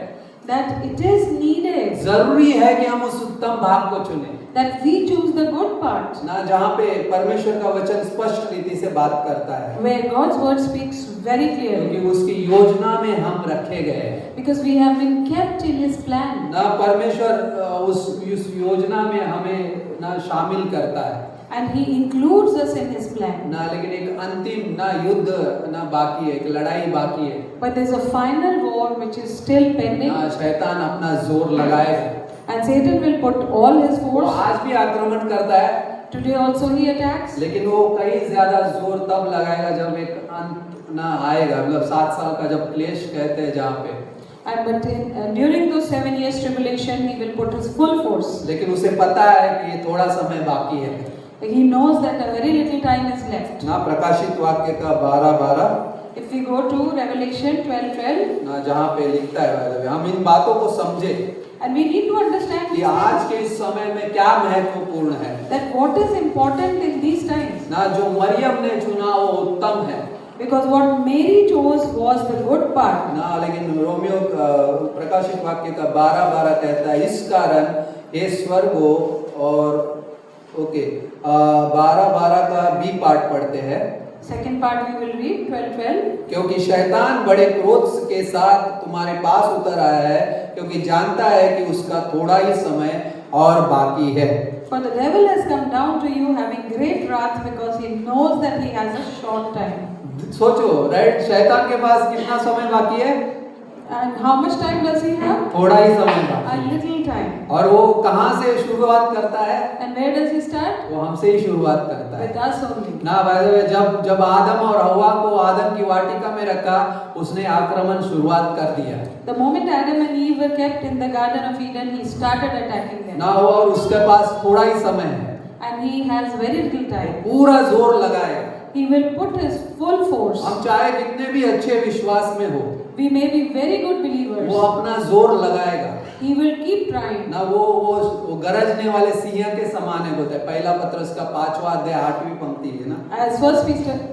That it is needed जरूरी है कि हम उस उत्तम भाग को चुने that we choose the good part, ना, जहाँ पे परमेश्वर का वचन स्पष्ट रीति से बात करता है, where God's word speaks very क्योंकि clearly. उसकी योजना में हम रखे गए हैं Because we have been kept in his plan. ना, परमेश्वर उस योजना में हमें ना शामिल करता है And he includes us in his plan. ना, लेकिन एक अंतिम ना युद्ध ना बाकी है, एक लड़ाई बाकी है But there's a final war which is still pending. ना, शैतान अपना जोर लगाएगा, And Satan will put all his वो force. आज भी आक्रमण करता है, Today also he attacks. लेकिन वो कई ज्यादा जोर तब लगाएगा जब एक अंत ना आएगा, मतलब 7 साल का जब क्लेश कहते हैं जहाँ पे, But during those 7 years tribulation, he will put his full force. लेकिन उसे पता है कि ये थोड़ा समय बाकी है He knows that a very little time is left. ना प्रकाशित वाक्य का 12:12 If we go to Revelation 12:12, ना जहाँ पे लिखता है हम इन बातों को समझे and we need to understand कि आज के इस समय में क्या महत्वपूर्ण है that what is important in these times. ना जो मरियम ने चुना वो उत्तम है Because what Mary chose was the good part. ना, लेकिन रोमियो प्रकाशित वाक्य का 12:12 कहता है इस कारण हे स्वर्गो और ओके 12:12 का बी पार्ट पढ़ते हैं Second part we will read 12:12. क्योंकि शैतान बड़े क्रोध के साथ तुम्हारे पास उतर आया है क्योंकि जानता है कि उसका थोड़ा ही समय और बाकी है For the devil has come down to you having great wrath because he knows that he has a short time. सोचो राइट शैतान के पास कितना समय बाकी है And how much time does he have? थोड़ा ही समय A बाकी little time. और वो कहाँ से शुरुआत करता है And where does he start? वो हमसे ही शुरुआत करता है With us only. ना भाई जब आदम और हवा को आदम की वाटिका में रखा उसने आक्रमण शुरुआत कर दिया The moment Adam and Eve were kept in the Garden of Eden, he started attacking them. ना वो और उसके पास थोड़ा ही समय है And he has very little time. पूरा जोर लगाएगा He will put his full force. हम चाहे कितने भी अच्छे विश्वास में हो We may be very good believers. वो अपना जोर लगाएगा He will keep trying. ना वो गरजने वाले सिंह के समान है बोलते हैं पहला पत्रस का 5वां अध्याय 8वीं पंक्ति है ना As First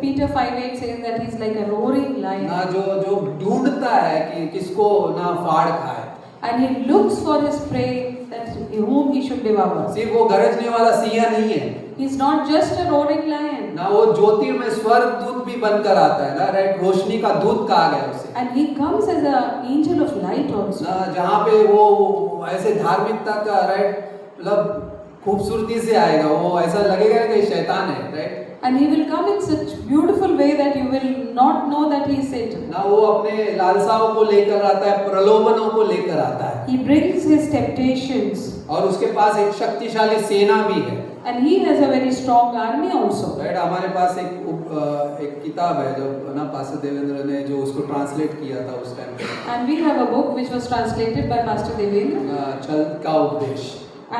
Peter 5:8 says that he's like a roaring lion. ना जो ढूंढता है कि किसको ना फाड़ खाए And he looks for his prey that whom he should devour. सिर्फ वो गरजने वाला सिंह नहीं है He's not just a roaring lion. ना वो ज्योतिर्मय स्वर्ग दूत भी बनकर आता है ना राइट रोशनी का दूत कहा गया उसे And he comes as an angel of light also. ना जहाँ पे वो ऐसे धार्मिकता का राइट मतलब खूबसूरती से आएगा वो ऐसा लगेगा कि शैतान है right And he will come in such beautiful way that you will not know that he is Satan. ना वो अपने लालसाओं को लेकर आता है प्रलोभनों को लेकर आता है He brings his temptations. और उसके पास एक शक्तिशाली सेना भी है And he has a very strong army also. Right हमारे पास एक किताब है जो ना पास्टर देवेंद्र ने जो उसको ट्रांसलेट किया था उस टाइम पे And we have a book which was translated by Pastor Devendra. छल का उपदेश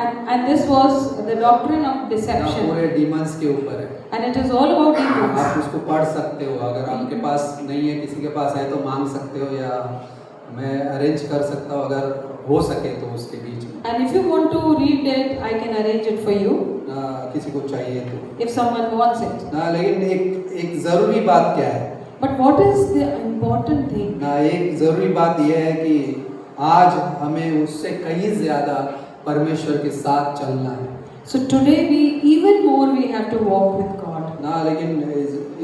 And this was the doctrine of ना deception. पूरे डीमंस के ऊपर है And it is all about demons. आप उसको पढ़ सकते हो अगर आपके पास नहीं है किसी के पास है तो मांग सकते हो या मैं अरेंज कर सकता हूँ अगर हो सके तो उसके बीच में And if you want to read it, I can arrange it for you. ना किसी को चाहिए तो If someone wants it. ना लेकिन एक जरूरी बात क्या है But what is the important thing? ना एक जरूरी बात यह है कि आज हमें उससे कहीं ज्यादा परमेश्वर के साथ चलना है So today even more we have to walk with God. ना लेकिन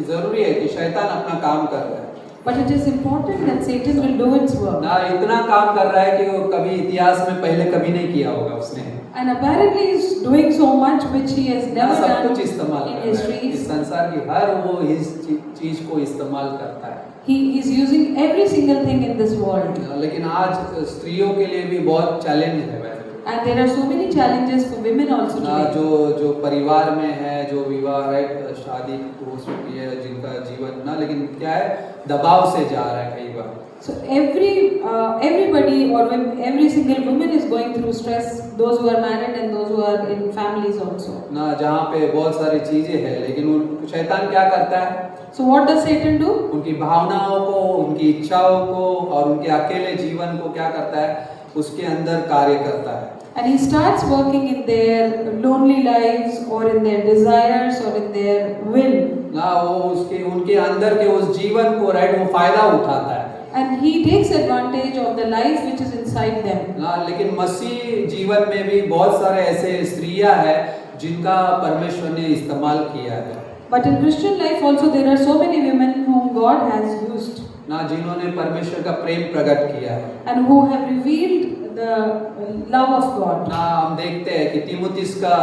जरूरी है कि शैतान अपना काम कर रहा है But it is important that Satan will do its work. ना इतना काम कर रहा है कि वो कभी इतिहास में पहले कभी नहीं किया होगा उसने And apparently he is doing so much which he has ना never सब कुछ done इस्तेमाल in कर रहा है history. इस संसार की हर वो इस चीज को इस्तेमाल करता है He is using every single thing in this world. लेकिन आज स्त्रियों के लिए भी बहुत चैलेंज है वैसे And there are so many challenges for women also ना today. जो परिवार में है जो विवाह राइट शादी हो चुकी है जिनका जीवन ना लेकिन क्या है दबाव से जा रहा है कई बार So everybody or every single woman is going through stress. Those who are married and those who are in families also. ना जहाँ पे बहुत सारी चीजें हैं लेकिन शैतान क्या करता है So what does Satan do? उनकी भावनाओं को उनकी इच्छाओं को और उनके अकेले जीवन को क्या करता है उसके अंदर कार्य करता है And he starts working in their lonely lives or in their desires or in their will. ना वो उसके उनके अंदर के उस जीवन को राइट वो फायदा उठाता है And he takes advantage of the life which is inside them. ना लेकिन मसीह जीवन में भी बहुत सारे ऐसे स्त्रियां हैं जिनका परमेश्वर ने इस्तेमाल किया है But in Christian life also there are so many women whom God has used ना जिन्होंने परमेश्वर का प्रेम प्रकट किया है and who have revealed the love of God. ना हम देखते हैं कि तिमुथिस का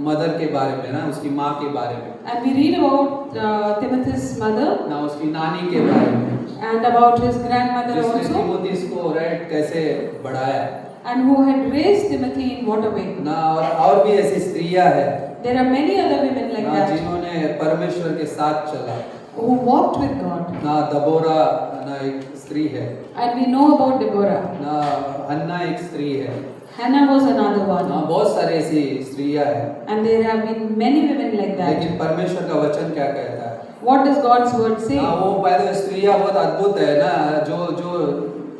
मदर के बारे में ना उसकी माँ के बारे में And we read about Timothy's mother ना उसकी नानी के बारे में and about his grandmother जिसने also, तिमुथिस को राइट कैसे बढ़ाया and who had raised Timothy in what a way. ना और भी ऐसी स्त्रियां हैं There are many other women like ना that जिन्होंने परमेश्वर के साथ चला who walked with God. ना दबोरा ना एक स्त्री है And we know about Deborah. ना हन्ना एक स्त्री है Hannah was another one. हाँ, बहुत सारे ऐसी स्त्रियां हैं, And there have been many women like that. लेकिन परमेश्वर का वचन क्या कहता है? What does God's word say? हाँ, वो पहले स्त्रियां बहुत अद्भुत है ना, जो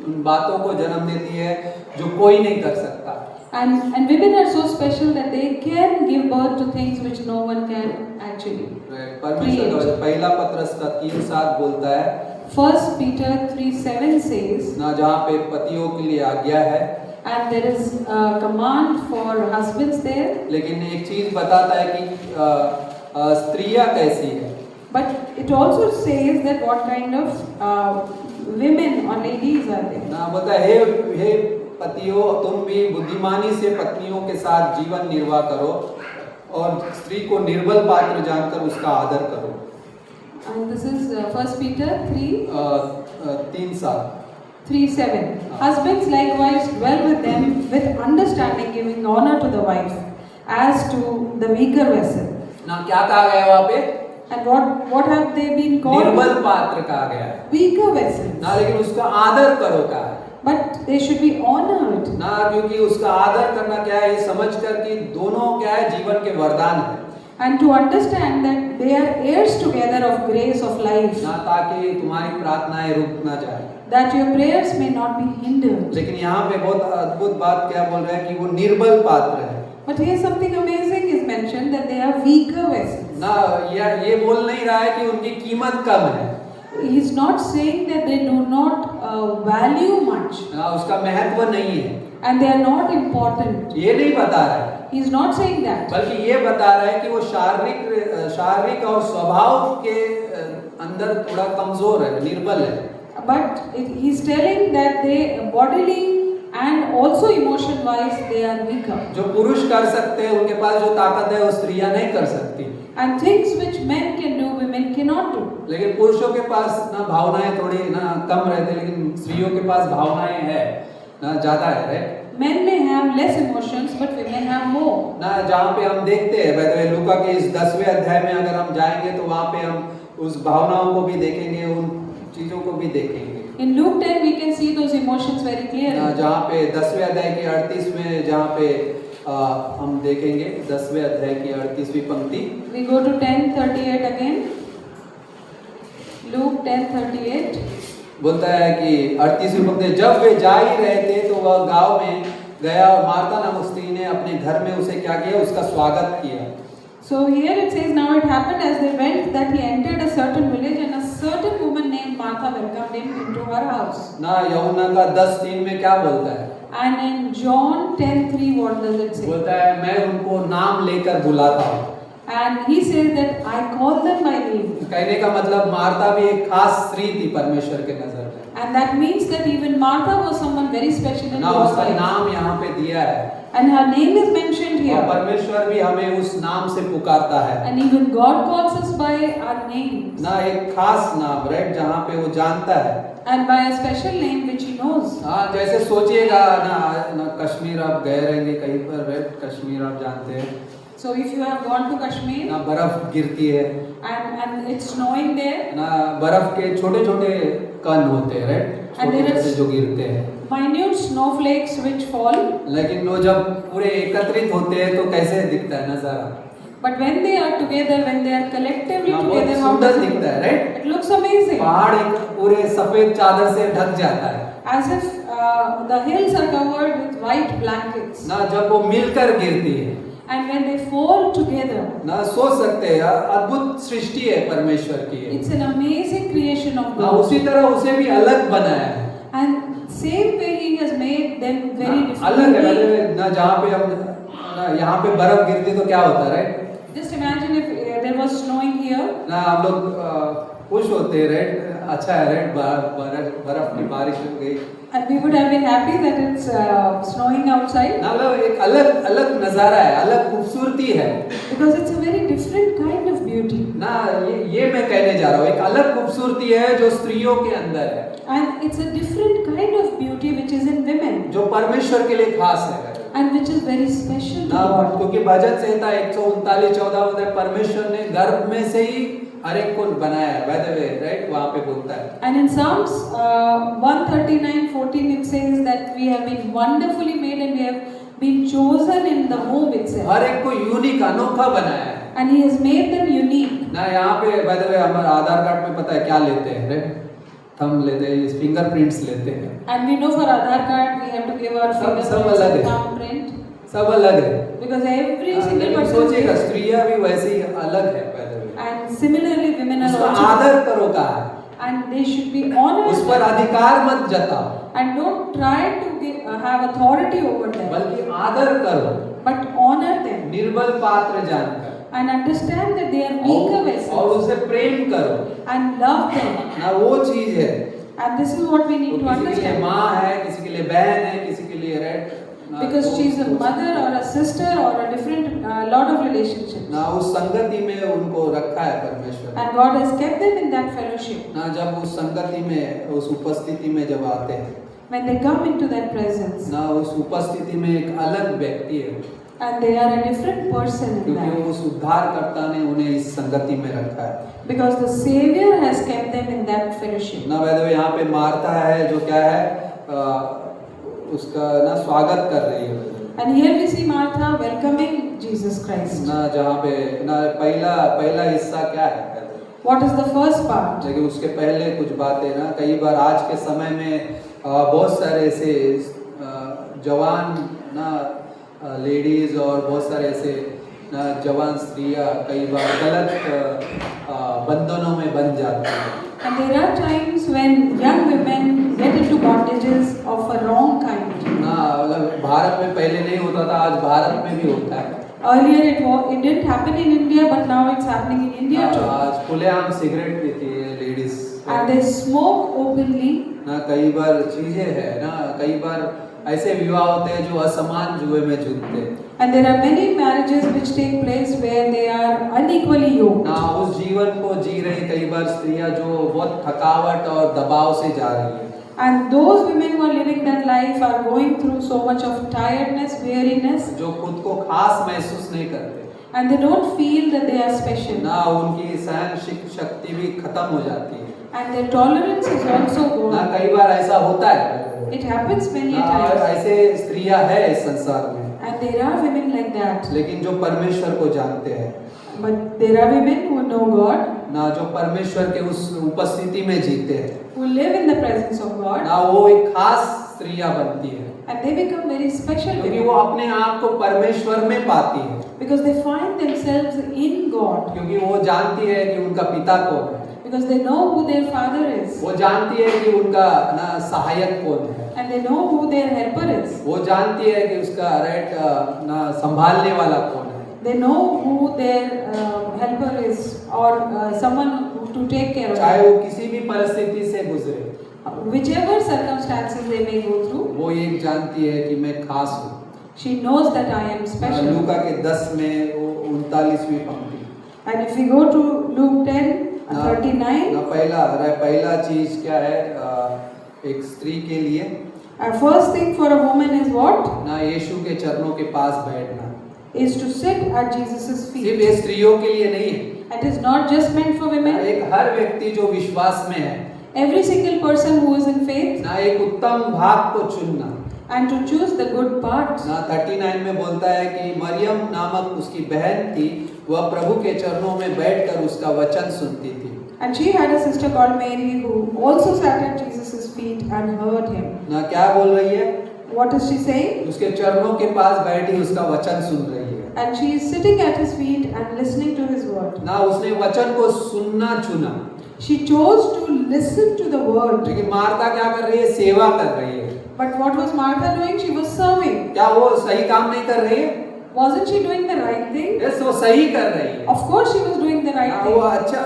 उन बातों को जन्म देती है जो कोई नहीं कर सकता। And women are so special that they can give birth to things which no one can actually. परमेश्वर का वचन पहला पत्रस का 3:7 बोलता है 1 Peter 3:7 says, ना, जहाँ पे पतियों के लिए आज्ञा है, and there is a command for husbands there, लेकिन एक चीज बताता है कि स्त्रियां कैसी है। but it also says that what kind of women or ladies are there. ना बोलता है, हे पतियों, तुम भी बुद्धिमानी से पत्नियों के साथ जीवन निर्वाह करो और स्त्री को निर्बल पात्र जानकर उसका आदर करो। And this is 1 Peter 3:7। 3:7. Husbands likewise dwell with them with understanding, giving honor to the wife as to the weaker vessel. ना क्या कहा गया वहाँ पे? And what have they been called? निर्बल पात्र कहा गया है Weaker vessels. ना, लेकिन उसका आदर करो कहा है But they should be honored. ना, क्योंकि उसका आदर करना क्या है, ये समझ कर कि दोनों क्या है, जीवन के वरदान है And to understand that they are heirs together of grace of life, ना, ताकि तुम्हारी प्रार्थनाएं रुक ना जाए। that your prayers may not be hindered. लेकिन यहाँ पे बहुत अद्भुत बात क्या बोल रहा है कि वो निर्बल पात्र है But here something amazing is mentioned, that they are weaker vessels. ना, ये बोल नहीं रहा है कि उनकी कीमत कम है He's not saying that they do not value much ना, उसका महत्व नहीं है, and they are not important. ये नहीं बता रहा है, He's not saying that. बल्कि ये बता रहा है कि वो शारीरिक और स्वभाव के अंदर थोड़ा कमजोर है, निर्बल है। But he's telling that they bodily and also emotion wise they are weaker. जो पुरुष कर सकते हैं, उनके पास जो ताकत है वो स्त्रियां नहीं कर सकती, And things which men can do, women cannot do. लेकिन पुरुषों के पास ना भावनाएं थोड़ी ना कम रहते, लेकिन स्त्रियों के पास भावनाएं है ना ज्यादा है, right? Men may have less emotions, but women have more. ना, जहाँ पे हम देखते हैं वैसे लूका के इस 10वें अध्याय में अगर हम जाएंगे तो वहाँ पे हम उस भावनाओं को भी देखेंगे, उन चीजों को भी देखेंगे। In Luke 10 we can see those emotions very ना, clearly. जहाँ पे 10वें अध्याय के 38 में जहाँ पे हम देखेंगे 10वें अध्याय की 38वीं पंक्ति। We go to 10:38 again. Luke 10:38. बोलता है कि 38वीं पंक्ति, जब वे जा ही रहे थे तो वह गांव में गया और मार्था नामक स्त्री ने अपने घर में उसे क्या किया, उसका स्वागत किया। So here it says, now it happened as they went that he entered a certain village, and a certain woman named Martha welcomed him into her house. ना, यूहन्ना का 10:3 में क्या बोलता है? And in John 10:3 what does it say? बोलता है, मैं उनको नाम लेकर बुलाता हूँ। And he says that I call them by name. कहने का मतलब मार्था भी एक खास स्त्री थी परमेश्वर के नजर में, And that means that even Martha was someone very special in ना, God's उसका eyes. नाम यहाँ पे दिया है And her name is mentioned और here. परमेश्वर भी हमें उस नाम से पुकारता है And even God calls us by our names. ना, एक खास नाम, राइट, जहाँ पे वो जानता है। And by a special name which he knows. हाँ, जैसे सोचिएगा ना कश्मीर आप गए रहेंगे कहीं पर, राइट? कश्मीर आप जानते हैं So if you have gone to Kashmir ना, बर्फ गिरती है and it's snowing there, ना, बर्फ के छोटे छोटे कण होते हैं, राइट, And there छोटे is- से जो गिरते हैं, minute snowflakes which fall. लेकिन वो जब पूरे एकत्रित होते हैं तो कैसे दिखता है नजारा? But when they are together, when they are collectively हाँ, बहुत together, how सुंदर does दिखता है, राइट? it looks amazing. पहाड़ एक पूरे सफेद चादर से ढक जाता है As if the hills are covered with white blankets. ना, जब वो मिलकर गिरती है And when they fall together, ना, सोच सकते हैं अद्भुत सृष्टि है परमेश्वर की ये। it's an amazing creation of ना, God. उसी तरह उसे भी अलग बनाया है And same way He has made them very ना, अलग है, differently. ना, जहाँ पे हम ना, यहाँ पे बर्फ गिरती तो क्या होता है, right? Just imagine if there was snowing here, ना, हम लोग खुश होते हैं, राइट, अच्छा है, राइट, बर्फ की बारिश हो गई and we would have been happy that it's snowing outside, ना, मतलब एक अलग अलग नजारा है, अलग खूबसूरती है because it's a very different kind of beauty. ना, ये मैं कहने जा रहा हूँ, एक अलग खूबसूरती है जो स्त्रियों के अंदर है, And it's a different kind of beauty which is in women, जो परमेश्वर के लिए खास है and which is very special to ना, God. क्योंकि भजन संहिता 139:14 होता है, परमेश्वर ने गर्भ में से ही हर एक को बनाया है, बाय द वे, राइट, वहाँ पे बोलता है। And in Psalms 139:14 it says that we have been wonderfully made and we have been chosen in the womb itself. हर एक को यूनिक अनोखा बनाया है And He has made them unique. ना। यहाँ पे बाय द वे हमारे आधार कार्ड में पता है क्या लेते हैं रे? थंब लेते हैं, फिंगरप्रिंट्स लेते हैं, And we know for Aadhaar card we have to give our सब fingerprints अलग and है। thumbprint सब अलग है। because every single लेकिन person. सोचिएगा स्त्रियां भी वैसे ही अलग है by the way. And similarly, women are उसका also. आदर करो कहा, And they should be honored. उस पर अधिकार मत जताओ, And don't try to have authority over them, बल्कि आदर करो, but honor them निर्बल पात्र जानकर, and understand that they are weaker और vessels उसे प्रेम करो and love them. ना। वो चीज है। And this is what we वो need to किसी के लिए understand. माँ है, किसी के लिए बहन है, किसी के लिए red Because she is a mother or a sister or a different lot of relationships. ना उस संगति में उनको रखा है परमेश्वर ने। And God has kept them in that fellowship. ना जब उस संगति में, उस उपस्थिति में जब आते हैं When they come into that presence, ना, उस उपस्थिति में एक अलग व्यक्ति है, and they are a different person in क्योंकि that. उस उद्धारकर्ता ने उन्हें इस संगति में रखा है Because the Savior has kept them in that fellowship. ना। वैसे यहाँ पे मार्था है जो क्या है, उसका ना स्वागत कर रही है And here we see Martha welcoming Jesus Christ. ना, जहाँ पे ना पहला हिस्सा क्या है, What is the first part? लेकिन उसके पहले कुछ बातें ना, कई बार आज के समय में बहुत सारे ऐसे जवान ना लेडीज और बहुत सारे ऐसे ना जवान स्त्रियां कई बार गलत बंधनों में बन जाती हैं। And there are times when young women get into bondages of a wrong kind. ना मतलब भारत में पहले नहीं होता था, आज भारत में भी होता है। Earlier it didn't happen in India, but now it's happening in India too. आज खुलेआम सिगरेट पीती है ladies And they smoke openly. ना। कई बार चीजें है ना, कई बार ऐसे विवाह होते हैं जो असमान जुए में जुटते हैं And there are many marriages which take place where they are unequally yoked. ना। उस जीवन को जी रही कई बार स्त्रियां जो बहुत थकावट और दबाव से जा रही है। And those women who are living that life are going through so much of tiredness, weariness, जो खुद को खास महसूस नहीं करते and they don't feel that they are special. ना, उनकी सहन शक्ति भी खत्म हो जाती है And their tolerance is also ना। gone. कई बार ऐसा होता है It happens many ना, और times. ऐसे स्त्रियां है इस संसार में, And there are women like that. लेकिन जो परमेश्वर को जानते हैं But there are women who know God, ना, जो परमेश्वर के उस उपस्थिति में जीते हैं who live in the presence of God, ना, वो एक खास स्त्रियां बनती है and they become very special क्योंकि women वो अपने आप को परमेश्वर में पाती है, because they find themselves in God, क्योंकि वो जानती है कि उनका पिता कौन है, because they know who their father is, वो जानती है कि उनका ना सहायक कौन है, and they know who their helper is. वो जानती है कि उसका राइट ना संभालने वाला कौन है। They know who their helper is or someone to take care of चाहे them. वो किसी भी परिस्थिति से गुजरे, Whichever circumstances they may go through, वो ये जानती है कि मैं खास हूँ। she knows that I am special. लूका के 10 में वो 39वीं पंक्ति And if we go to Luke 10, ना 39, पहला चीज क्या है एक स्त्री के लिए first thing for a woman is what? ना, यीशु के चरणों के पास बैठना। Is to sit at Jesus' सिर्फ feet. ये स्त्रियों के लिए नहीं है, It is not just meant for women. एक हर व्यक्ति जो विश्वास में है Every single person who is in faith, ना, एक उत्तम भाग को चुनना and to choose the good part. ना। 39 में बोलता है कि मरियम नामक उसकी बहन थी, वह प्रभु के चरणों में बैठकर उसका वचन सुनती थी And she had a sister called Mary who also sat at Jesus' feet and heard him. ना। क्या बोल रही है? What is she saying? उसके चरणों के पास बैठी उसका वचन सुन रही है And she is sitting at his feet and listening to his word. ना। उसने वचन को सुनना चुना, She chose to listen to the word. लेकिन मार्था क्या कर रही है? सेवा कर रही है। But what was Martha doing? She was serving. क्या वो सही काम नहीं कर रही है? Wasn't she doing the right thing? Yes, वो सही कर रही है। Of course she was doing the right वो thing. अच्छा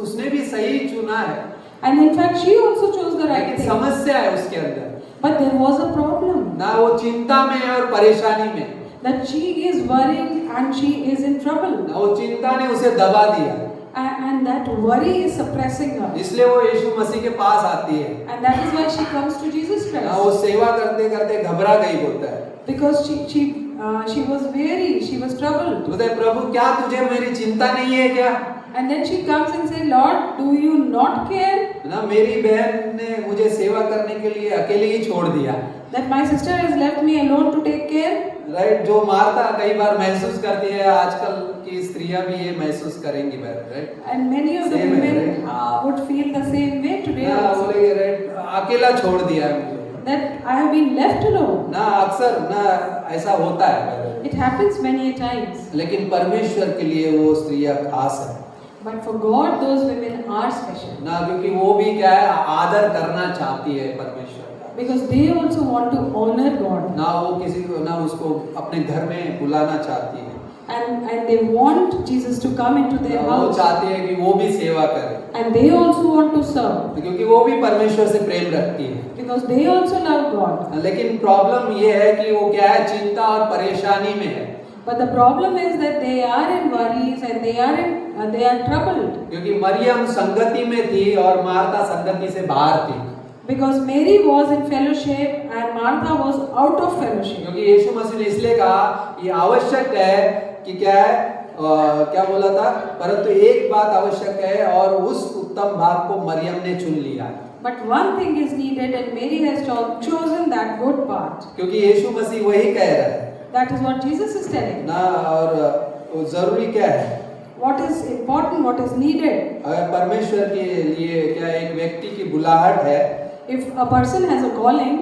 उसने भी सही चुना है, And in fact she also chose the right लेकिन thing. समस्या है उसके अंदर But there was a problem. ना, वो चिंता में है और परेशानी में That she is worrying and she is in trouble. ना। वो चिंता ने उसे दबा दिया, And that worry is suppressing her. इसलिए वो यीशु मसीह के पास आती है And that is why she comes to Jesus ना। वो Christ. सेवा करते करते घबरा गई बोलता है, Because she was weary, she was troubled. बोलता है प्रभु क्या तुझे मेरी चिंता नहीं है क्या? And then she comes and says, Lord, do you not care? ना, मेरी बहन ने मुझे सेवा करने के लिए अकेले ही छोड़ दिया। that my sister has left me alone to take care. Right, जो मार्था कई बार महसूस करती है, आजकल की स्त्रियां भी ये महसूस करेंगी, right. And many of the Same है, women right? would feel the same way today ना also. बोलेंगे राइट, अकेला छोड़ दिया है मुझे, That I have been left alone. ना अक्सर ना ऐसा होता है, It happens many a times. लेकिन परमेश्वर के लिए वो स्त्रियां खास है But for God, those women are special. ना, क्योंकि वो भी क्या है, आदर करना चाहती है परमेश्वर का, Because they also want to honor God. ना वो किसी को ना उसको अपने घर में बुलाना चाहती है, And they want Jesus to come into their वो house. चाहती है कि वो भी सेवा करे, And they also want to serve. क्योंकि वो भी परमेश्वर से प्रेम रखती है। Because they also love God. लेकिन प्रॉब्लम ये है कि वो क्या है, चिंता और परेशानी में है, But the problem is that they are in worries and they are troubled. क्योंकि मरियम संगति में थी और मार्था संगति से बाहर थी, Because Mary was in fellowship and Martha was out of fellowship. क्योंकि यीशु मसीह ने इसलिए कहा ये आवश्यक है कि क्या है, क्या बोला था, परंतु एक बात आवश्यक है और उस उत्तम भाग को मरियम ने चुन लिया है, But one thing is needed and Mary has chosen that good part. क्योंकि यीशु मसीह वही कह रहा है That is what Jesus is telling. ना। और वो जरूरी क्या है, What is important, what is needed. अगर परमेश्वर के लिए क्या एक व्यक्ति की बुलाहट है, If a person has a calling,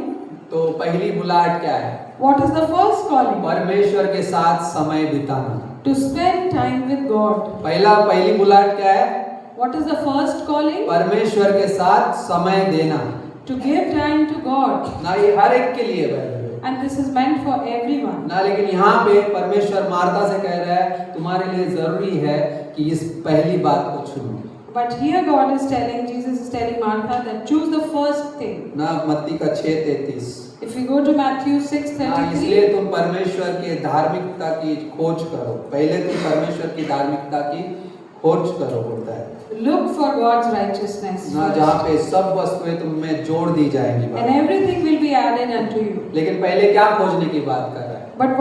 तो पहली बुलाहट क्या है, what is the first calling? परमेश्वर के साथ समय बिताना। To spend time with God. पहली बुलाहट क्या है, What is the first calling? परमेश्वर के साथ समय देना To give time to God. ना, ये हर एक के लिए है And this is meant for everyone. ना, लेकिन यहाँ पे परमेश्वर मार्था से कह रहा है तुम्हारे लिए जरूरी है कि इस पहली बात को चुनो But here God is telling, Jesus is telling Martha that choose the first thing. ना। मत्ती का 6:33, If we go to Matthew ना, 6:33, इसलिए तुम परमेश्वर के धार्मिकता की खोज करो, पहले तुम परमेश्वर की धार्मिकता की खोज करो बोलता है look for God's righteousness ना, जहाँ पे सब वस्तुएं तुम में जोड़ दी जाएंगी, and everything will be added unto you. लेकिन पहले क्या खोजने की बात कर रहा है, But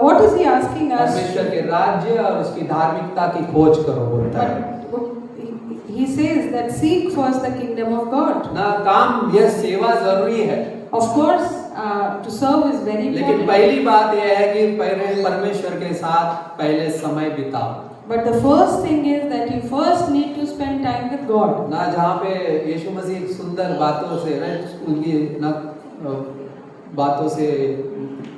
what is he asking us? परमेश्वर के राज्य और उसकी धार्मिकता की खोज करो बोलता है But he says that seek first the kingdom of God. ना। काम यह सेवा जरूरी है, Of course, to serve is very लेकिन important. पहली बात यह है कि पहले परमेश्वर के साथ पहले समय बिताओ But the first thing is that you first need to spend time with God. ना, जहाँ पे यीशु मसीह सुंदर बातों से उनकी ना बातों से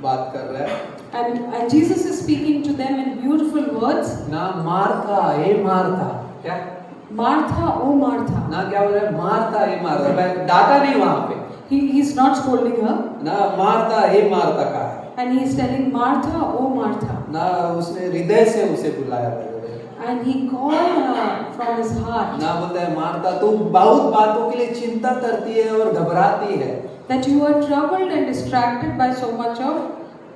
बात कर रहा है And Jesus is speaking to them in beautiful words. ना, मार्था हे मार्था, क्या Martha, oh Martha. ना, क्या बोल रहा है, मार्था हे मार्था, डाटा नहीं वहाँ पे He's not scolding her. ना, मार्था हे मार्था का है And he is telling Martha, oh Martha. ना, उसने हृदय से उसे बुलाया And he called her from his heart. ना, बोलता है मार्था तू बहुत बातों के लिए चिंता करती है और घबराती है, That you are troubled and distracted by so much of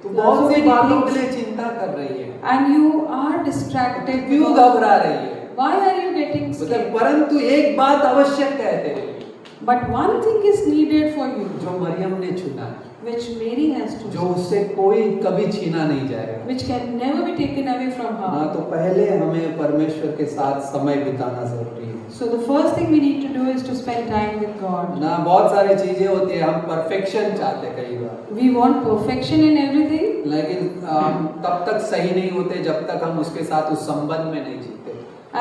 तू so बहुत सी many बातों के things. लिए चिंता कर रही है, And you are distracted. क्यों because- घबरा रही है, Why are you getting मतलब scared? परंतु एक बात आवश्यक है तेरे लिए, But one thing is needed for you, जो मरियम ने चुना, which Mary has जो chosen, उससे कोई कभी छीना नहीं जाएगा which can never be taken away from ना। her. तो पहले हमें परमेश्वर के साथ समय बिताना जरूरी है So the first thing we need to do is to spend time with God. ना। बहुत सारी चीजें होती है, हम परफेक्शन चाहते हैं कई बार, We want perfection in everything, लेकिन हम तब तक सही नहीं होते जब तक हम उसके साथ उस संबंध में नहीं जीते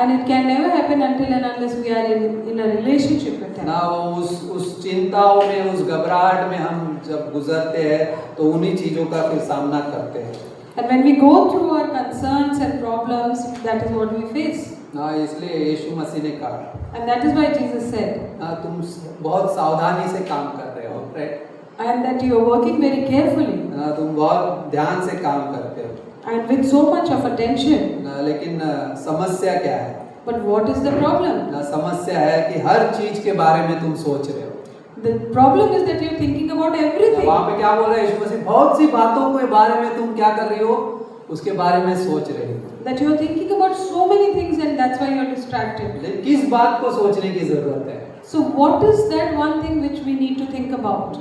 and it can never happen until and unless we are in a relationship with Him. ना। वो उस चिंताओं में, उस घबराहट में हम जब गुजरते हैं तो उन्हीं चीजों का फिर सामना करते हैं And when we go through our concerns and problems, that is what we face. ना। इसलिए यीशु मसीह ने कहा And that is why Jesus said, ना, तुम बहुत सावधानी से काम कर रहे हो, right and that you are working very carefully ना, तुम बहुत ध्यान से काम करते हो and with so much of attention. ना, लेकिन समस्या क्या है But what is the problem? ना, समस्या है कि हर चीज के बारे में तुम सोच रहे हो। The problem is that you are thinking about everything. वहाँ पे क्या बोल रहे हैं यीशु मसीह, बहुत सी बातों के बारे में तुम क्या कर रही हो, उसके बारे में सोच रही हो, That you are thinking about so many things and that's why you are distracted. लेकिन किस बात को सोचने की जरूरत है, So what is that one thing which we need to think about?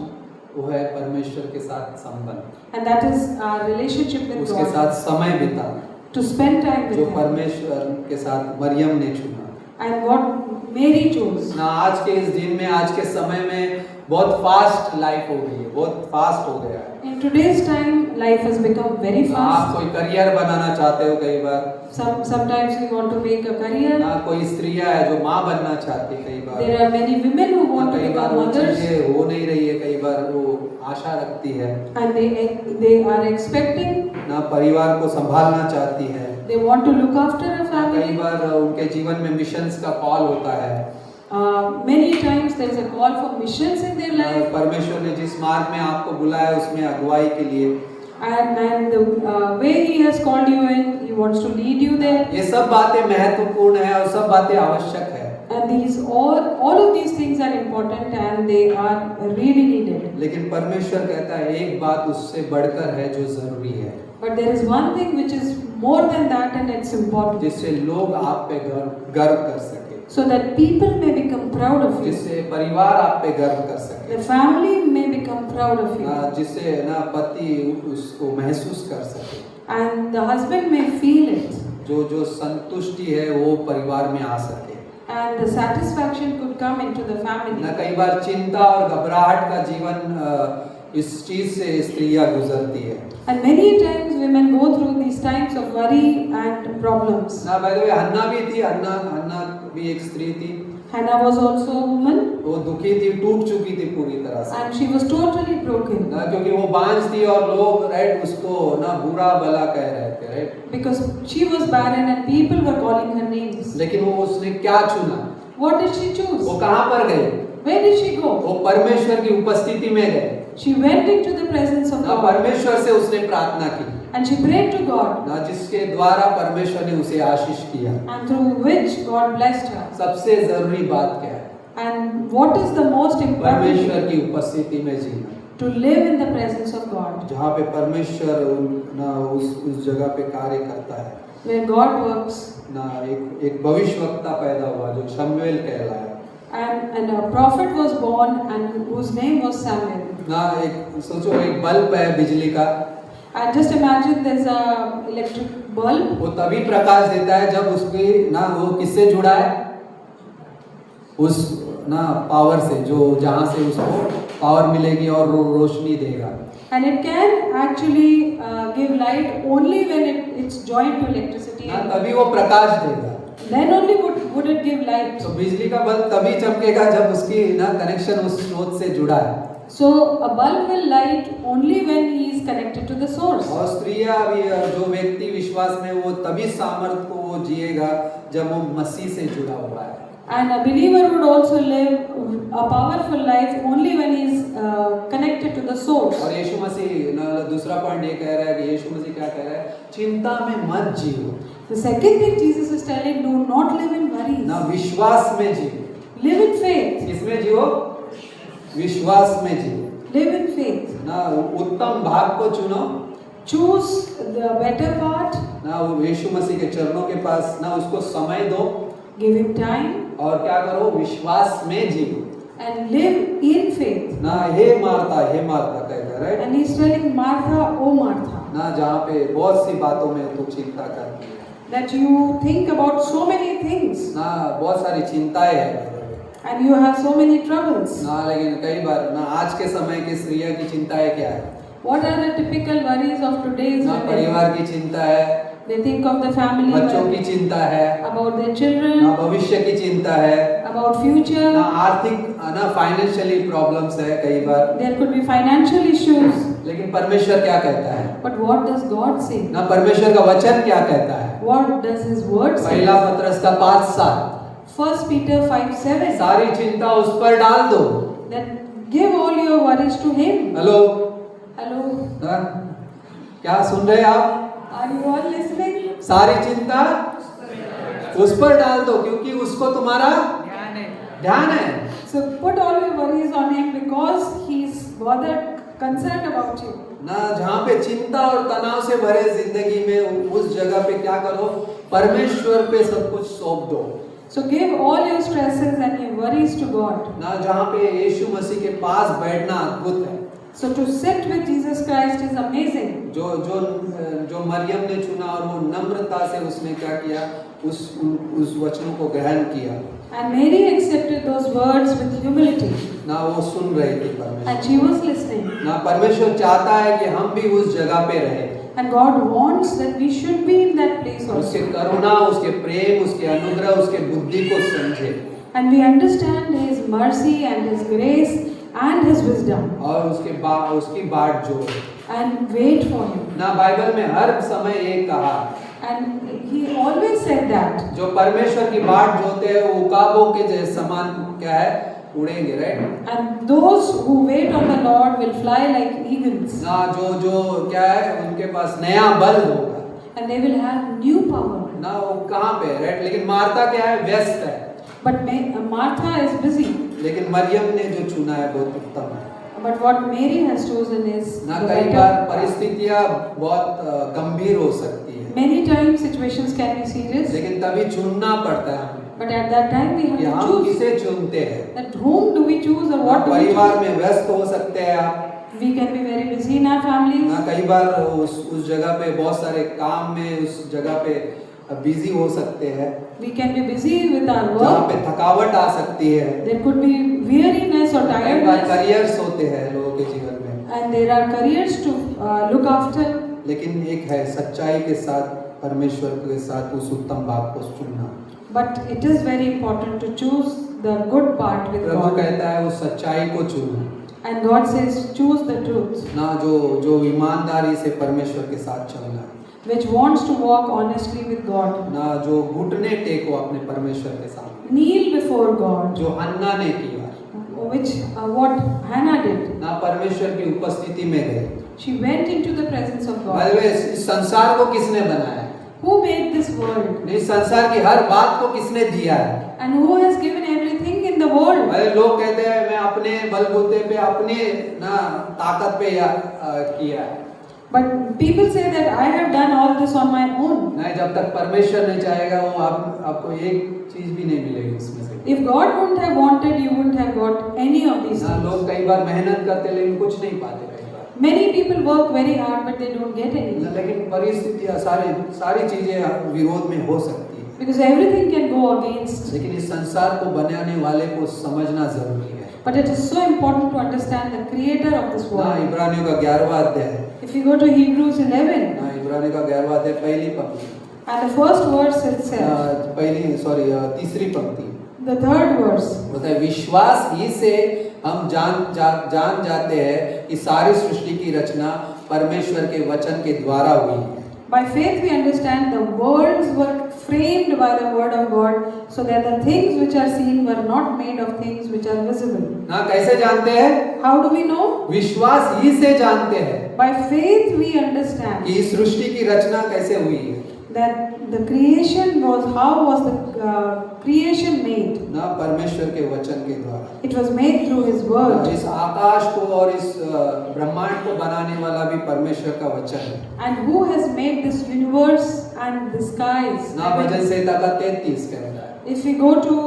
वो है परमेश्वर के साथ संबंध, And that is our relationship with उसके God. साथ समय बिताना, To spend time with जो Him. परमेश्वर के साथ मरियम ने चुना। And what Mary chose. ना आज के इस दिन में, आज के समय में बहुत फास्ट लाइफ हो गई है, बहुत फास्ट हो गया है। In today's time, life has become very आप fast. कोई करियर बनाना चाहते हो कई बार, Sometimes we want to make a career. ना कोई स्त्रियां है जो माँ बनना चाहती है कई बार, There are many women who want to कई बार become वो mothers, चीजें हो नहीं रही है, कई बार वो आशा रखती है, and they are expecting. ना परिवार को संभालना चाहती है, They want to look after a कई family. बार उनके जीवन में मिशंस का कॉल होता है। Many times there is a call for missions in their life, परमेश्वर ने जिस मार्ग में आपको बुलाया उसमें अगुवाई के लिए, and the way He has called you in, He wants to lead you there. ये सब बातें महत्वपूर्ण है और सब बातें आवश्यक है, And all of these things are important and they are really needed. लेकिन परमेश्वर कहता है एक बात उससे बढ़कर है जो जरूरी है, But there is one thing which is more than that and it's important. जिससे लोग आप पे गर्व कर सके, So that people may become proud of you. जिससे परिवार आप पे गर्व कर सके, The family may become proud of you. जिससे ना पति उसको महसूस कर सके, And the husband may feel it. जो संतुष्टि है वो परिवार में आ सके। And the satisfaction could come into the family. ना कई बार चिंता और घबराहट का जीवन इस चीज से स्त्रियां गुजरती है। And many times women go through these times of worry and problems. ना बाय द वे हन्ना भी थी, हन्ना भी एक स्त्री थी, Hannah was also a woman वो दुखी थी, टूट चुकी थी पूरी तरह से, and she was totally broken ना क्योंकि वो बांझ थी और लोग राइट उसको ना बुरा भला कह रहे थे, right, because she was barren and people were calling her names. लेकिन वो उसने क्या चुना, What did she choose? वो कहाँ पर गए, Where did she go? वो परमेश्वर की उपस्थिति में गए, She went into the presence of ना God परमेश्वर से उसने प्रार्थना की, and she prayed to God, ना जिसके द्वारा परमेश्वर ने उसे आशीष किया। and through which God blessed her. सबसे जरूरी बात क्या है, And what is the most important? परमेश्वर की उपस्थिति में जीना, To live in the presence of God, जहाँ पे परमेश्वर ना उस जगह पे कार्य करता है। where God works. ना एक भविष्यवक्ता पैदा हुआ जो शमूएल कहलाया, And a prophet was born and whose name was Samuel. ना एक सोचो एक बल्ब है बिजली का, And just imagine there's a electric bulb. वो तभी प्रकाश देता है जब उसकी ना वो किससे जुड़ा है, उस ना पावर से, जो जहाँ से उसको पावर मिलेगी और रोशनी देगा। And it can actually give light only when it's joined to electricity. ना तभी वो प्रकाश देगा। Then only would it give light. तो बिजली का बल्ब तभी चमकेगा जब उसकी ना कनेक्शन उस स्रोत से जुड़ा है। So a bulb will light only when he is connected to the source. और स्त्रियां भी, जो व्यक्ति विश्वास में वो तभी सामर्थ को वो जिएगा जब वो मसीह से जुड़ा हुआ है। And a believer would also live a powerful life only when he is connected to the source. और यीशु मसीह ना दूसरा पॉइंट ये कह रहा है कि यीशु मसीह क्या कह रहा है, चिंता में मत जियो। The second thing Jesus is telling, do not live in worries. ना विश्वास में जियो। Live in faith. किसमें जियो? विश्वास में जियो। Live in faith. ना उत्तम भाग को चुनो। Choose the better part. ना वो यीशु मसीह के चरणों के पास ना उसको समय दो। Give him time. और क्या करो, विश्वास में जियो। And live in faith. ना हे मार्था कहता है, right? And he's telling Martha, oh Martha, ना जहाँ पे बहुत सी बातों में तू चिंता करती है, that you think about so many things ना बहुत सारी चिंताएं हैं, and you have so many troubles. ना लेकिन कई बार ना आज के समय की स्त्रियों की चिंताएं क्या है? What are the typical worries of today's ना women? परिवार की चिंता है, They think of the family, बच्चों की चिंता है, about their ना children, भविष्य की चिंता है, about future. ना आर्थिक ना फाइनेंशियली प्रॉब्लम्स है कई बार। There could be financial issues. लेकिन परमेश्वर क्या कहता है? But what does God say? ना परमेश्वर का वचन क्या कहता है? What does His word say? पहला पत्रस का 5:7, 1 Peter 5:7. सारी चिंता उस पर डाल दो। That give all your worries to Him. Hello, Hello, ना क्या सुन रहे हैं आप? are you all listening? सारी चिंता उस पर डाल दो क्योंकि उसको तुम्हारा ध्यान है। So put all your worries on Him because He's bothered, concerned about you. ना जहाँ पे चिंता और तनाव से भरे जिंदगी में उस जगह पे क्या करो, परमेश्वर पे सब कुछ सौंप दो। So give all your stresses and your worries to God. ना जहाँ पे यीशु मसीह के पास बैठना अद्भुत है। So to sit with Jesus Christ is amazing. जो मरियम ने चुना और वो नम्रता से उसने क्या किया, उस वचनों को ग्रहण किया। And Mary accepted those words with humility. ना वो सुन रही थी परमेश्वर, And she was listening. ना परमेश्वर चाहता है कि हम भी उस जगह पे रहे। And God wants that we should be in that place उसके also. करुणा, उसके प्रेम, उसके अनुग्रह, उसके बुद्धि को समझे And we understand His mercy and His grace and His wisdom. और उसकी बाट जो है। And wait for Him. ना बाइबल में हर समय एक कहा, And He always said that. जो परमेश्वर की बाट जोते हैं वो उकाबों के जैसे समान क्या है, उड़ेंगे, right. And those who wait on the Lord will fly like eagles. ना जो क्या है, उनके पास नया बल होगा, And they will have new power. ना वो कहाँ पे, राइट। लेकिन मार्था क्या है, व्यस्त है। But Martha is busy. लेकिन मरियम ने जो चुना है बहुत उत्तम है। But what Mary has chosen is ना the कई better. बार परिस्थितियां बहुत गंभीर हो सकती है, Many times situations can be serious. लेकिन तभी चुनना पड़ता है हमें But at that time we कि have to हम choose. किसे चुनते हैं। That whom do we choose or ना what do we परिवार choose? में व्यस्त हो सकते हैं आप, We can be very busy in our families. ना कई बार उस जगह पे बहुत सारे काम में उस जगह पे बिजी हो सकते हैं, We can be busy with our जहाँ work. पे थकावट आ सकती है। There could be weariness or कई बार tiredness. करियर्स होते हैं लोगों के जीवन में, And there are careers to look after. लेकिन एक है सच्चाई के साथ परमेश्वर के साथ उस उत्तम भाग को चुनना। But it is very important to choose the good part with Prabhu God. कहता है उस सच्चाई को चुनो, And God says, choose the truth, ना जो ईमानदारी से परमेश्वर के साथ चलना, which wants to walk honestly with God. ना जो घुटने टेको अपने परमेश्वर के सामने, Kneel before God, जो हन्ना ने किया, which what Hannah did. ना परमेश्वर की उपस्थिति में गए। She went into the presence of By the God. way, इस संसार को किसने बनाया है? Who made this world? इस संसार की हर बात को किसने दिया है? And who has given everything in the world? भाई लोग कहते हैं मैं अपने बलबूते पे, अपने ना ताकत पे किया है। But people say that I have done all this on my own. नहीं, जब तक परमेश्वर नहीं चाहेगा वो आपको एक चीज भी नहीं मिलेगी उसमें से। If God wouldn't have wanted, you wouldn't have got any of these ना लोग things. कई बार मेहनत करते लेकिन कुछ नहीं पाते कई बार। Many people work very hard, but they don't get anything. लेकिन परिस्थितियां सारी चीजें विरोध में हो सकती है, Because everything can go against. लेकिन इस संसार को बनाने वाले को समझना जरूरी है। But it is so important to understand the creator of this ना world. इब्रानियों का 11वां अध्याय, If you go to Hebrews 11, ना इब्रानियों का 11वां अध्याय पहली पंक्ति, and the first verse itself, तीसरी पंक्ति the third verse, होता है, विश्वास ही से हम जान जाते हैं कि सारी सृष्टि की रचना परमेश्वर के वचन के द्वारा हुई है। by faith we understand the worlds were framed by the word of God, so that the things which are seen were not made of things which are visible. ना कैसे जानते हैं? How do we know? विश्वास ही से जानते हैं By faith we understand कि इस सृष्टि की रचना कैसे हुई है। that the creation was, how was the creation made? ना परमेश्वर के वचन के द्वारा। It was made through His word. इस आकाश को और इस ब्रह्मांड को बनाने वाला भी परमेश्वर का वचन है। And who has made this universe and the skies? ना भजन संहिता का 33 कहता है, If we go to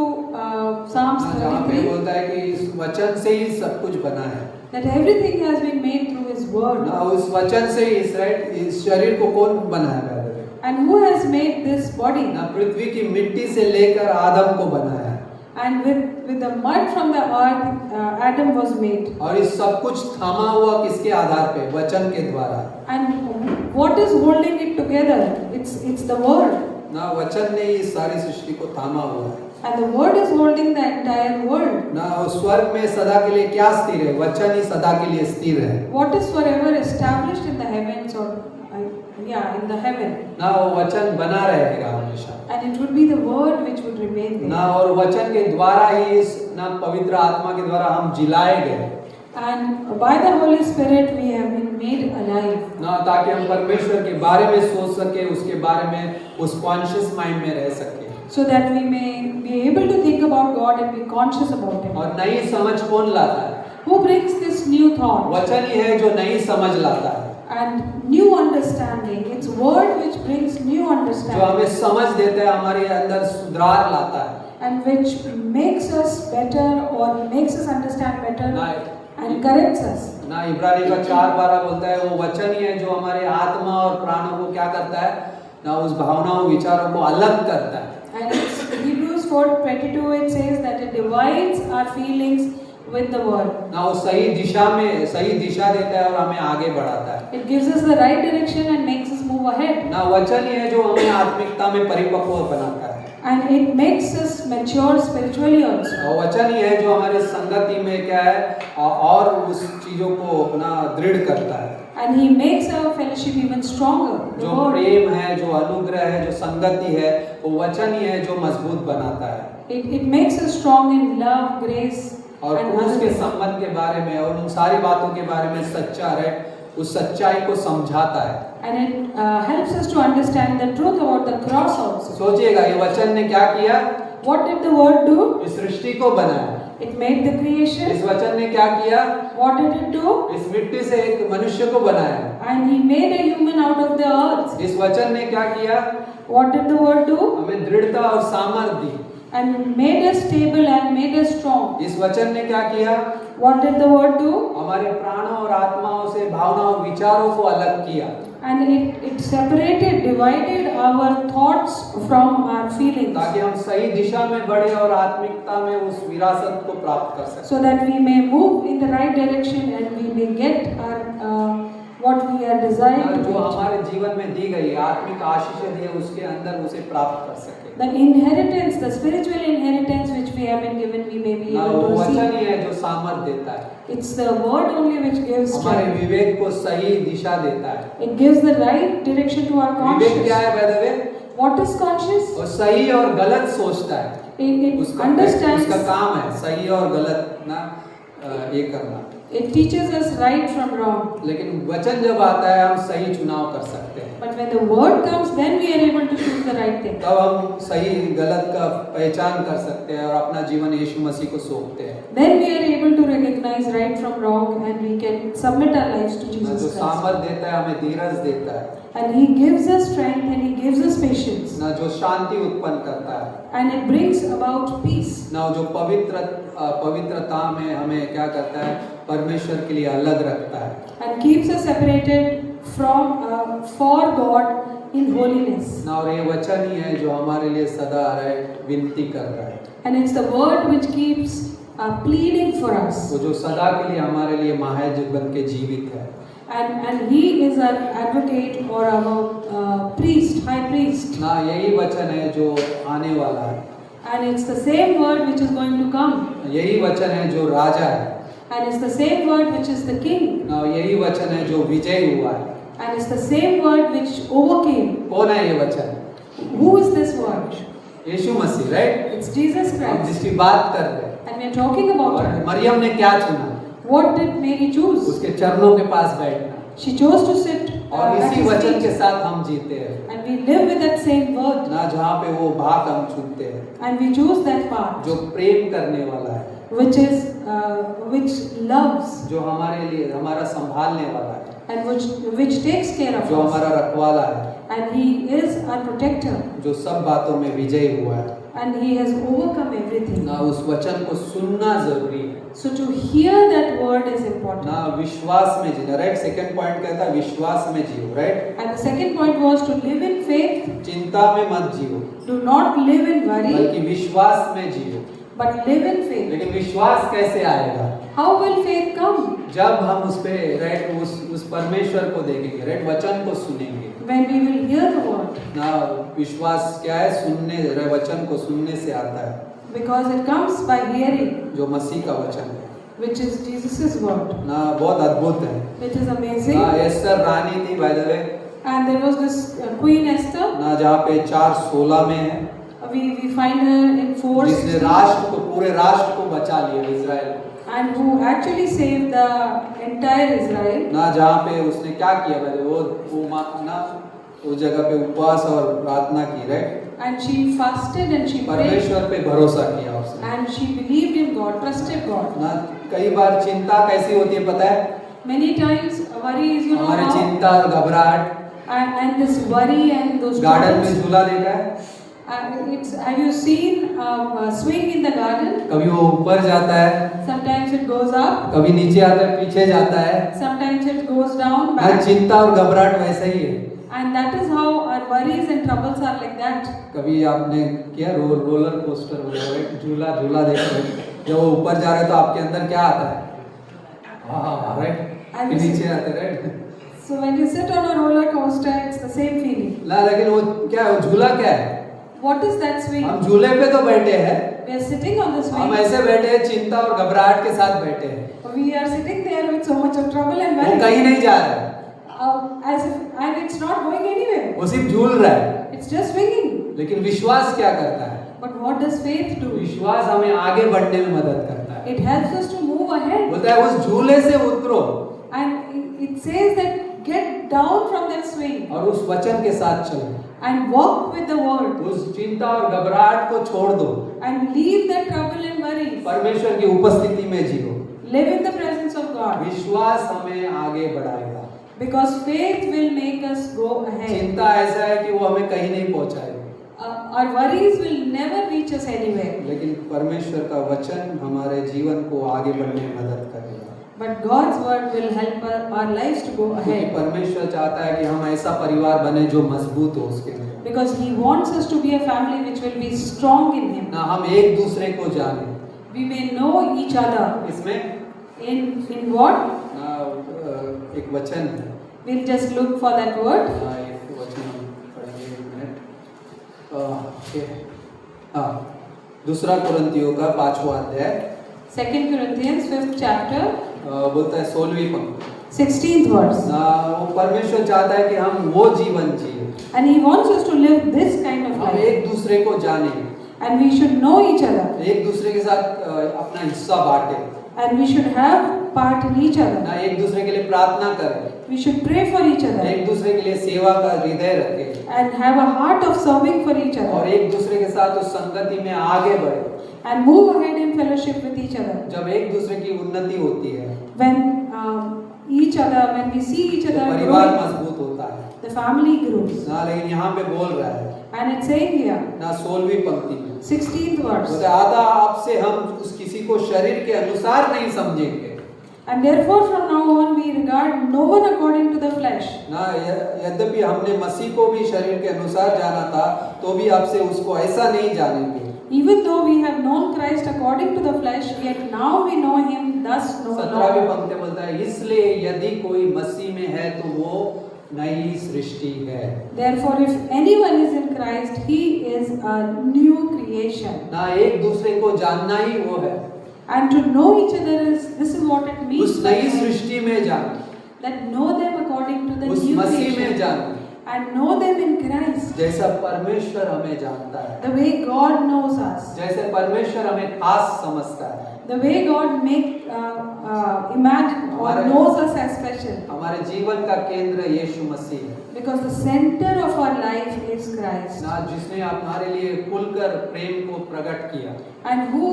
Psalms ना जहाँ पे 33, बोलता है कि इस वचन से ही सब कुछ बना है। that everything has been made through His word. ना उस वचन से ही इस शरीर को कौन बनाया है? And who has made this body? ना पृथ्वी की मिट्टी से लेकर आदम को बनाया है, And with the mud from the earth, Adam was made. और इस सब कुछ थामा हुआ किसके आधार पे? वचन के द्वारा। And what is holding it together? It's the word. ना वचन ने इस सारी सृष्टि को थामा हुआ है। And the word is holding the entire world. ना स्वर्ग में सदा के लिए क्या स्थिर है? वचन ही सदा के लिए स्थिर है। What is forever established in the heavens or in the heaven? ना वो वचन बना रहेगा हमेशा। And it would be the word which would remain there. ना और वचन के द्वारा ही इस ना पवित्र आत्मा के द्वारा हम जिलाए गए। And by the Holy Spirit we have been made alive. ना ताकि हम परमेश्वर के बारे में सोच सके, उसके बारे में उस कॉन्शियस माइंड में रह सके। So that we may be able to think about God and be conscious about Him. और नई समझ कौन लाता है? Who brings this new thought वचन ही है जो नई समझ लाता है, and new understanding? It's word which brings new जो understanding हमें समझ देता है, हमारे अंदर सुधार लाता है। and which makes us better or makes us understand better ना and corrects us. ना इब्रानी का 4:12 बोलता है वो वचन ही है जो हमारे आत्मा और प्राणों को क्या करता है, ना उस भावनाओं विचारों को अलग करता है। And it's Hebrews 4:22 it says that it divides our feelings with the word. ना वो सही दिशा देता है और हमें आगे बढ़ाता है। It gives us the right direction and makes us move ahead. ना वचन ही है जो हमें आत्मिकता में परिपक्व बनाता है। And it makes us mature spiritually also. और वचन ही है जो हमारे संगति में क्या है और उस चीजों को अपना दृढ़ करता है। And he makes our fellowship even stronger. The जो word. प्रेम है, जो अनुग्रह है, जो संगति है, वो वचन ही है जो मजबूत बनाता है। It makes us strong in love, grace, और and उसके other संबंध के बारे में और उन सारी बातों के बारे में सच्चा है, उस सच्चाई को समझाता है। and it helps us to understand the truth about the cross also. सोचिएगा ये वचन ने क्या किया? What did the word do? इस सृष्टि को बनाया। It made the creation. इस वचन ने क्या किया? What did it do? इस मिट्टी से एक मनुष्य को बनाया। And he made a human out of the earth. इस वचन ने क्या किया? What did the word do? हमें दृढ़ता और सामर्थ्य दी। And made us stable and made us strong. इस वचन ने क्या किया? What did the word do? हमारे प्राणों और आत्माओं से भावनाओं विचारों को अलग किया। And it separated, divided our thoughts from our feelings, ताकि हम सही दिशा में बढ़े और आत्मिकता में उस विरासत को प्राप्त कर सकें। so that we may move in the right direction and we may get our what we are desired to जो get. हमारे जीवन में दी गई आत्मिक आशीष दी है उसके अंदर उसे प्राप्त कर सके। The inheritance, the spiritual inheritance which we have been given, we may be ना able वो to वचन receive. ही है जो सामर्थ देता है, It's the word only which gives हमारे strength. विवेक को सही दिशा देता है। It gives the right direction to our विवेक क्या conscience. है by the way? What is conscious? वो सही और गलत सोचता है। It उसका understands. काम है सही और गलत ना ये करना। It teaches us right from wrong. लेकिन वचन जब आता है हम सही चुनाव कर सकते हैं। But when the word comes, then we are able to choose the right thing. तब हम सही गलत का पहचान कर सकते हैं और अपना जीवन यीशु मसीह को सौंपते हैं। Then we are able to recognize right from wrong and we can submit our lives to जो Jesus Christ. सामर्थ देता है हमें धीरज देता है, And He gives us strength and He gives us patience. ना जो शांति उत्पन्न करता है, And it brings about peace. ना जो पवित्रता में हमें क्या करता है परमेश्वर के लिए अलग रखता है। And keeps us separated from for God in holiness. ना और ये वचन ही है जो हमारे लिए सदा विनती कर रहा है, And it's the word which keeps pleading for us. वो जो सदा के लिए हमारे लिए महायाजक बन के जीवित है। And He is our advocate or our priest, high priest. ना यही वचन है जो आने वाला है, And it's the same word which is going to come. यही वचन है जो राजा है, And it's the same word which is the king. ना यही वचन है जो विजय हुआ है। And it's the same word which overcame. कौन है ये वचन? Who is this word? Yeshu Masih, right? It's Jesus हम Christ. जिसकी बात कर रहे हैं। And we're talking about और her. मरियम ने क्या चुना? What did Mary choose? उसके चरणों के पास बैठना, She chose to sit और at इसी his वचन के feet. साथ हम जीते हैं And we live with that same word. ना, जहाँ पे वो भाग हम चुनते हैं And we choose that path जो प्रेम करने वाला है, which loves जो हमारे लिए हमारा संभालने वाला है, and which takes care of जो us. हमारा रखवाला है, And He is our protector. जो सब बातों में विजयी हुआ है। And He has overcome everything. ना उस वचन को सुनना जरूरी है, So to hear that word is important. ना विश्वास में जीना, राइट? सेकंड पॉइंट कहता है विश्वास में जियो, right? And the second point was to live in faith. चिंता में मत जियो, Do not live in worry, बल्कि विश्वास में जियो। but live in faith. लेकिन विश्वास कैसे आएगा? How will faith come? जब हम उस पे राइट उस परमेश्वर को देखेंगे, राइट? वचन को सुनेंगे When we will hear the word. ना। विश्वास क्या है? सुनने, वचन को सुनने से आता है, Because it comes by hearing, जो मसीह का वचन है which is Jesus' word. ना। बहुत अद्भुत है It is amazing. ना। एस्तर रानी थी by the way And there was this Queen Esther. ना, जहाँ पे 4:16 में है, We find her in 4, जिसने राष्ट्र को, पूरे राष्ट्र को बचा लिया, इजराइल को and who actually saved the entire Israel. ना। जहाँ पे उसने क्या किया भाई? ना उस जगह पे उपवास और प्रार्थना की, right? And she fasted and she prayed. परमेश्वर पे भरोसा किया उसने And she believed in God, trusted God. ना। कई बार चिंता कैसी होती है पता है? Many times worry is, you know, हमारे how, चिंता और घबराहट, and this worry and those garden में troubles. झूला देखा है, Have you seen a swing in the garden? कभी वो ऊपर जाता है, Sometimes it goes up, कभी नीचे आता है, पीछे जाता है। sometimes it goes down, हाँ, back. चिंता और घबराहट वैसा ही है। And that is how our worries and troubles are like that. कभी आपने किया रोलर कोस्टर वगैरह झूला झूला देखा है? जब वो ऊपर जा रहे हैं तो आपके अंदर क्या आता है? हाँ राइट, And नीचे आते right. So when you sit on a roller coaster, it's the same feeling. ना, लेकिन वो क्या है, वो झूला क्या है? What is that swing? हम झूले पे तो बैठे हैं, We are sitting on the हम swing. ऐसे बैठे हैं, चिंता और घबराहट के साथ बैठे हैं। We are sitting there with so much of trouble and वो worry. कहीं नहीं जा रहा है, As if, and it's not going anywhere. वो सिर्फ झूल रहा है। It's just swinging. लेकिन विश्वास क्या करता है? But what does faith do? विश्वास हमें आगे बढ़ने में मदद करता है। It helps us to move ahead. बोलता है उस झूले से उतरो And it says that get down from that swing और उस वचन के साथ चलो, and walk with the word उस चिंता और घबराहट को छोड़ दो, and leave that trouble and worries. परमेश्वर की उपस्थिति में जियो। Live in the presence of God. विश्वास हमें आगे बढ़ाएगा। Because faith will make us go ahead. चिंता ऐसा है कि वो हमें कहीं नहीं पहुंचाएगा, Our worries will never reach us anywhere. लेकिन परमेश्वर का वचन हमारे जीवन को आगे बढ़ने में मदद करेगा। But God's word will help our lives to go क्योंकि ahead. परमेश्वर चाहता है कि हम ऐसा परिवार बने जो मजबूत हो उसके लिए। Because He wants us to be a family which will be strong in Him. ना हम एक दूसरे को जाने, We may know each other. इसमें In what? ना एक वचन है, We'll just look for that word. हाँ एक वचन हम पढ़ेंगे, एक मिनट। ओके, हाँ, दूसरा कुरिन्थियों का 5वां अध्याय 2 Corinthians 5th chapter, बोलता है 16वीं पंक्ति। 16th verse. ना वो परमेश्वर चाहता है कि हम वो जीवन जिए, And He wants us to live this kind of हम life. एक दूसरे को जाने, And we should know each other. एक दूसरे के साथ अपना हिस्सा बांटे, And we should have part in each other. ना एक दूसरे के लिए प्रार्थना करें, We should pray for each other. एक दूसरे के लिए सेवा का हृदय रखें And have a heart of serving for each और other. एक दूसरे के साथ उस संगति में आगे बढ़े। And move ahead in fellowship with each other. जब एक दूसरे की उन्नति होती है, When when we see each तो other परिवार growing, मजबूत होता है the family grows. ना। लेकिन यहाँ पे बोल रहा है And it's saying here, ना 16वीं पंक्ति में 16th verse. बोलता है आधा आपसे हम उस किसी को शरीर के अनुसार नहीं समझेंगे And therefore from now on we regard no one according to the flesh. ना। यद्यपि हमने मसीह को भी शरीर के अनुसार जाना था, तो भी आपसे उसको ऐसा नहीं जानेंगे। Even though we have known Christ according to the flesh, yet now we know Him thus no 17वीं longer. पंक्ति बोलता है इसलिए यदि कोई मसीह में है तो वो नई सृष्टि है। Therefore, if anyone is in Christ, he is a new creation. ना एक दूसरे को जानना ही वो है, And to know each other this is what it means. उस नई सृष्टि में जाना, That know them according to the उस new मसीह में creation. जाना And know them in Christ. जैसा परमेश्वर हमें जानता है, The way God knows us. जैसे परमेश्वर हमें खास समझता है, The way God imagine or हमारे- knows us as special. हमारे जीवन का केंद्र यीशु मसीह है Because the center of our life is Christ. ना, जिसने हमारे लिए खुलकर प्रेम को प्रकट किया And who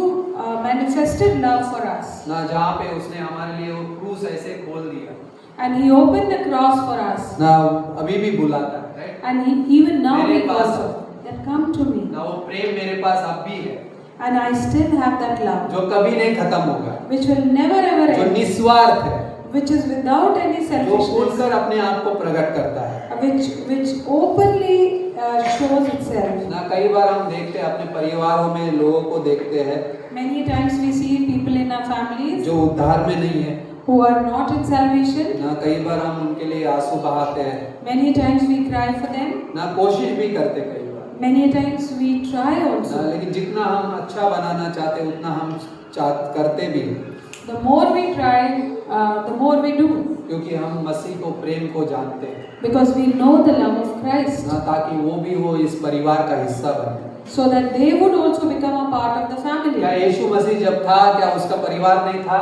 manifested love for us. ना, जहाँ पे उसने हमारे लिए वो क्रूस ऐसे खोल दिया And He opened the cross for us. ना, अभी भी बुलाता है right And He even now मेरे He pass also that come to me. ना, वो प्रेम मेरे पास अब भी है And I still have that love, जो कभी नहीं खत्म होगा, which will never ever जो end, निस्वार्थ है, which is without any जो selfishness, खुलकर अपने आप को प्रकट करता है which openly shows itself. ना। कई बार हम देखते हैं अपने परिवारों में लोगों को देखते हैं Many times we see people in our families जो उद्धार में नहीं है who are not in salvation. ना, कई बार हम उनके लिए आंसू बहाते हैं Many times we cry for them. ना, कोशिश भी करते कई बार Many times we try ना, also. लेकिन जितना हम अच्छा बनाना चाहते उतना हम करते भी हैं, The more we try, the more we do, क्योंकि हम मसीह को प्रेम को जानते हैं because we know the love of Christ, ना, ताकि वो भी हो इस परिवार का हिस्सा बने। so that they would also become a part of the क्या family. यीशु मसीह जब था क्या उसका परिवार नहीं था?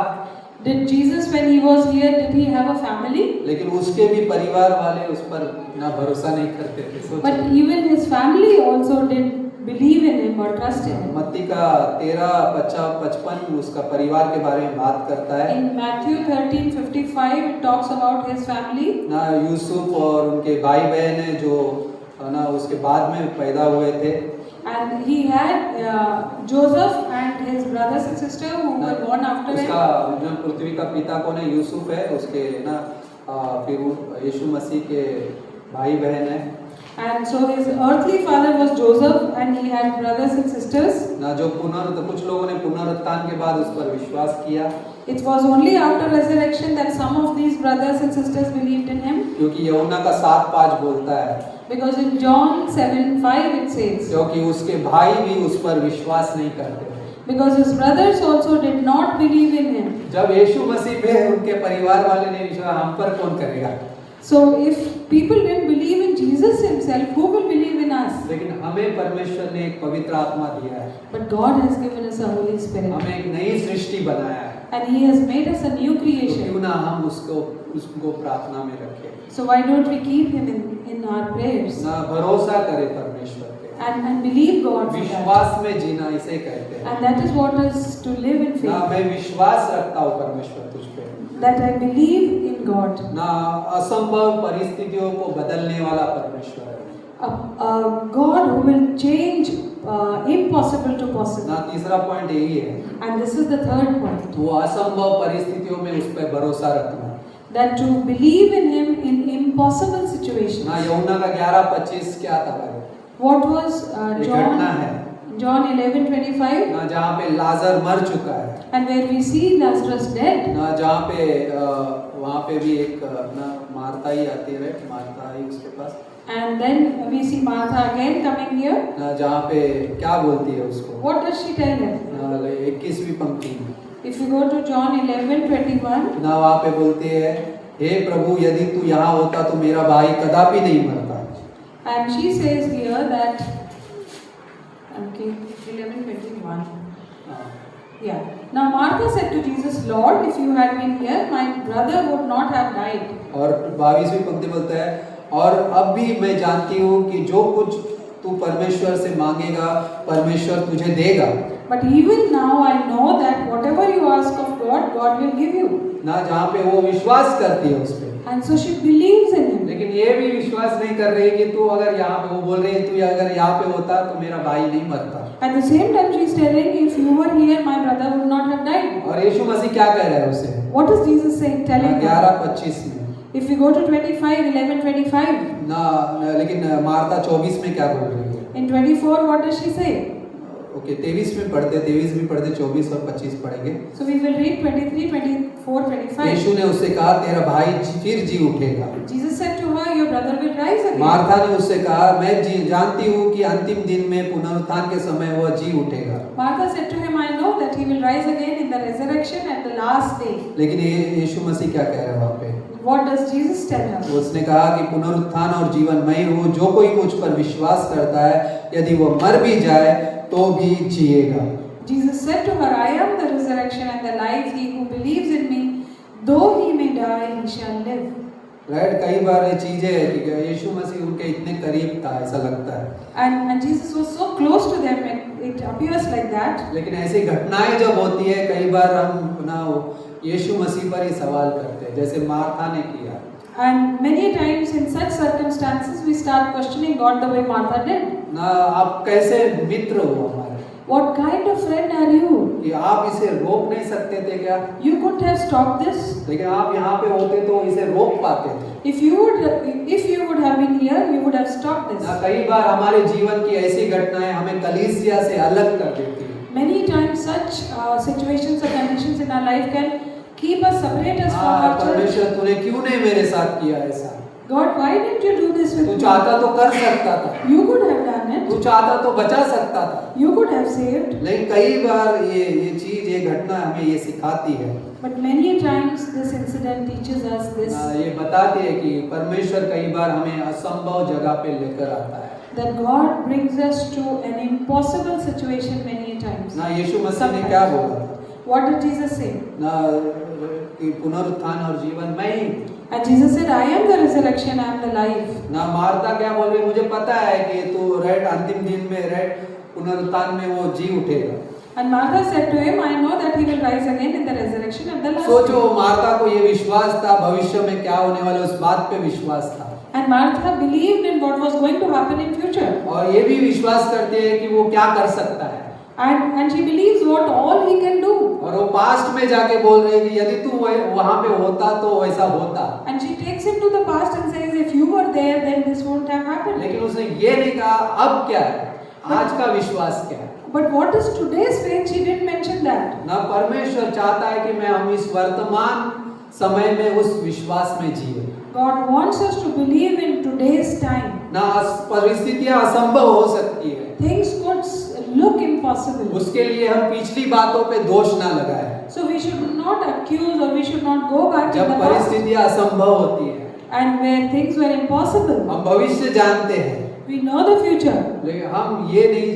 Did Jesus, when He was here, did He have a family? लेकिन उसके भी परिवार वाले उस पर ना भरोसा नहीं करते थे। सोचिए, But even His family also didn't believe in Him or trust in Him. मत्ती का 13:55 उसका परिवार के बारे में बात करता है In Matthew 13:55, it talks about His family. ना, यूसुफ और उनके भाई बहन है जो ना उसके बाद में पैदा हुए थे And he had Joseph and his brothers and sister who were born after him. उसका जो पृथ्वी का पिता कौन है? यूसुफ है, उसके ना फिर वो यीशु मसीह के भाई बहन है And so his earthly father was Joseph and he had brothers and sisters. ना, जो कुछ लोगों ने पुनरुत्थान के बाद उस पर विश्वास किया, It was only after resurrection that some of these brothers and sisters believed in him. क्योंकि यूहन्ना का 7:5 बोलता है, Because in John 7:5 it says, क्योंकि उसके भाई भी उस पर विश्वास नहीं करते थे। because his brothers also did not believe in him. जब यीशु मसीह पे उनके परिवार वाले ने विश्वास, हम पर कौन करेगा? So if people didn't believe in Jesus himself, who will believe in us? लेकिन हमें परमेश्वर ने एक पवित्र आत्मा दिया है, But God has given us a Holy Spirit हमें एक नई सृष्टि बनाया है, and he has made us a new तो creation. क्यों ना हम उसको प्रार्थना में रखें, So why don't we keep him in our prayers ना भरोसा करें परमेश्वर पे, and believe God for that. विश्वास में जीना इसे कहते हैं। And that is what is to live in ना faith. मैं विश्वास रखता हूँ परमेश्वर तुझ पे, That I believe in God. ना असंभव परिस्थितियों को बदलने वाला परमेश्वर है, A God who will change impossible to possible. ना तीसरा पॉइंट यही है, And this is the third point. वो असंभव परिस्थितियों में उस पर भरोसा रखना। That to believe in him in impossible situations. ना यूहन्ना का 11:25 क्या था भाई? What was ये घटना है John 11:25, ना, जहाँ पे लाजर मर चुका है, and where we see Lazarus dead, ना जहाँ पे वहाँ पे भी एक ना मार्था ही आती है, मार्था ही उसके पास, and then we see Martha again coming here. ना जहाँ पे क्या बोलती है उसको, What does she tell him? ना 21वीं पंक्ति में, If you go to John 11:21, ना वहाँ पे बोलती है, हे प्रभु यदि तू यहाँ होता तो मेरा भाई कदापि नहीं मरता। and she says here that, okay, 11:21. हाँ, Yeah. Now Martha said to Jesus, Lord, if you had been here, my brother would not have died. और 22वीं पंक्ति बोलता है, और अब भी मैं जानती हूँ कि जो कुछ तू परमेश्वर से मांगेगा परमेश्वर तुझे देगा। But even now I know that whatever you ask of God, God will give you. ना जहाँ पे वो विश्वास करती है उस पे, And so she believes in him. लेकिन ये भी विश्वास नहीं कर रही कि तू अगर यहाँ पे, वो बोल रही है तू अगर यहाँ पे होता तो मेरा भाई नहीं मरता। At the same time she is telling, if you were here, my brother would not have died. और यीशु मसीह क्या कह रहा है उसे? What is Jesus saying? Telling her. 11:25 में If you go to 11:25, ना, लेकिन मार्था 24 में क्या बोल रही है? in 24, what does she say? Okay 23 में पढ़ते, 23 भी पढ़ते, 24 और 25 पढ़ेंगे। So we will read 23, 24, 25. यीशु ने उससे कहा तेरा भाई फिर जी उठेगा। Jesus said to her, your brother will rise again. Martha ने उससे कहा मैं जानती हूँ कि अंतिम दिन में पुनरुत्थान के समय वह जी उठेगा। Martha said to him, I know that he will rise again in the resurrection at the last day. लेकिन यीशु मसीह क्या कह रहा है वहाँ पे? What does Jesus tell her? उसने कहा कि पुनरुत्थान और जीवन मैं हूँ, जो कोई मुझ पर विश्वास करता है यदि वह मर भी जाए तो भी जिएगा। Jesus said to her, I am the resurrection and the life. He who believes in me, though he may die, he shall live. Right, कई बार ये चीजें है कि यीशु मसीह उनके इतने करीब था ऐसा लगता है, And Jesus was so close to them, it appears like that. लेकिन ऐसी घटनाएं जब होती है कई बार हम ना यीशु मसीह पर ही सवाल करते हैं, जैसे मार्था ने किया। And many times in such circumstances, we start questioning God the way Martha did. ना आप कैसे मित्र हो हमारे, What kind of friend are you? कि आप इसे रोक नहीं सकते थे क्या? You couldn't have stopped this. लेकिन आप यहाँ पे होते तो इसे रोक पाते थे। If you would have been here, you would have stopped this. ना कई बार हमारे जीवन की ऐसी घटनाएं हमें कलीसिया से अलग कर देती हैं। Many times such situations or conditions in our life can keep us, separate us from our church. परमेश्वर तूने क्यों नहीं मेरे साथ किया ऐसा? God, why didn't you do this with तू me? चाहता तो कर सकता था, You could have done it. तू चाहता तो बचा सकता था, You could have saved. लेकिन कई बार ये चीज, ये घटना हमें ये सिखाती है, But many times this incident teaches us this, ये बताती है कि परमेश्वर कई बार हमें असंभव जगह पे लेकर आता है। that God brings us to an impossible situation many times. ना यीशु मसीह ने क्या बोला? What did Jesus say? ना कि पुनरुत्थान और जीवन मैं ही। And Jesus said, I am the resurrection, I am the life. ना मार्था क्या बोल रही, मुझे पता है कि तू रेड अंतिम दिन में रेड पुनरुत्थान में वो जी उठेगा। And Martha said to him, I know that he will rise again in the resurrection at the last सोचो day. मार्था को ये विश्वास था भविष्य में क्या होने वाला, उस बात पे विश्वास था। And Martha believed in what was going to happen in future. और ये भी विश्वास करते हैं कि वो क्या कर सकता है, And she believes what all he can do. और वो पास्ट में जाके बोल रहे हैं कि यदि तू वहां पे होता तो वैसा होता। And she takes him to the past and says, if you were there, then this won't have happened. लेकिन उसने ये नहीं कहा अब क्या है, आज का विश्वास क्या है। But what is today's faith? She didn't mention that. ना परमेश्वर चाहता है कि मैं हम इस वर्तमान समय में उस विश्वास में जिए। God wants us to believe in today's time. ना परिस्थितियां असंभव हो सकती है, Things could look impossible. उसके लिए हम पिछली बातों पे दोष ना लगाए। So we should not accuse or we should not go back to जब the past. परिस्थितियां असंभव होती है, And where things were impossible. हम भविष्य जानते हैं, We know the future. लेकिन हम ये नहीं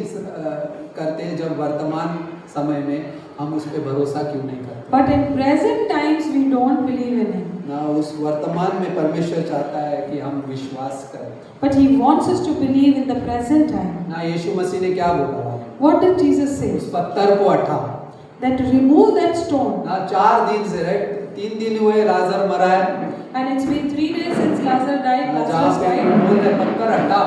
करते जब वर्तमान समय में हम उस पे भरोसा क्यों नहीं करते। But in present times we don't believe in him. ना उस वर्तमान में परमेश्वर चाहता है कि हम विश्वास करें। But he wants us to believe in the present time. ना यीशु मसीह ने क्या बोला, What did Jesus say? उस पत्थर को हटा। That to remove that stone. ना 4 दिन से, राइट, 3 दिन हुए लाजर मरा है, And it's been 3 days since Lazarus died. ना जहाँ Lazarus पे died. बोल रहे पत्थर हटा।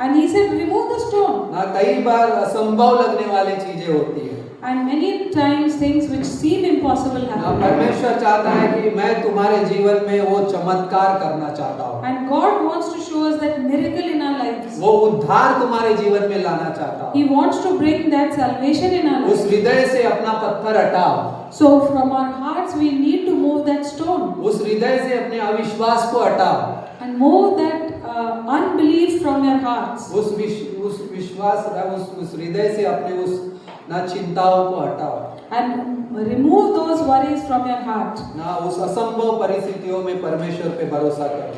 And he said, remove the stone. ना कई बार असंभव लगने वाली चीजें होती है, And many times things which seem impossible ना happen. परमेश्वर चाहता है कि मैं तुम्हारे जीवन में वो चमत्कार करना चाहता हूँ, And God wants to show us that miracle in our lives. वो उद्धार तुम्हारे जीवन में लाना चाहता He हूँ। wants to bring that salvation in our उस lives. हृदय से अपना पत्थर हटाओ, So from our hearts we need to move that stone उस हृदय से अपने अविश्वास को हटाओ, and move that unbelief from your hearts. उस विश्वास उस हृदय से अपने उस ना चिंताओं को हटाओ, And remove those worries from your heart. ना उस असंभव परिस्थितियों में परमेश्वर पे भरोसा करो।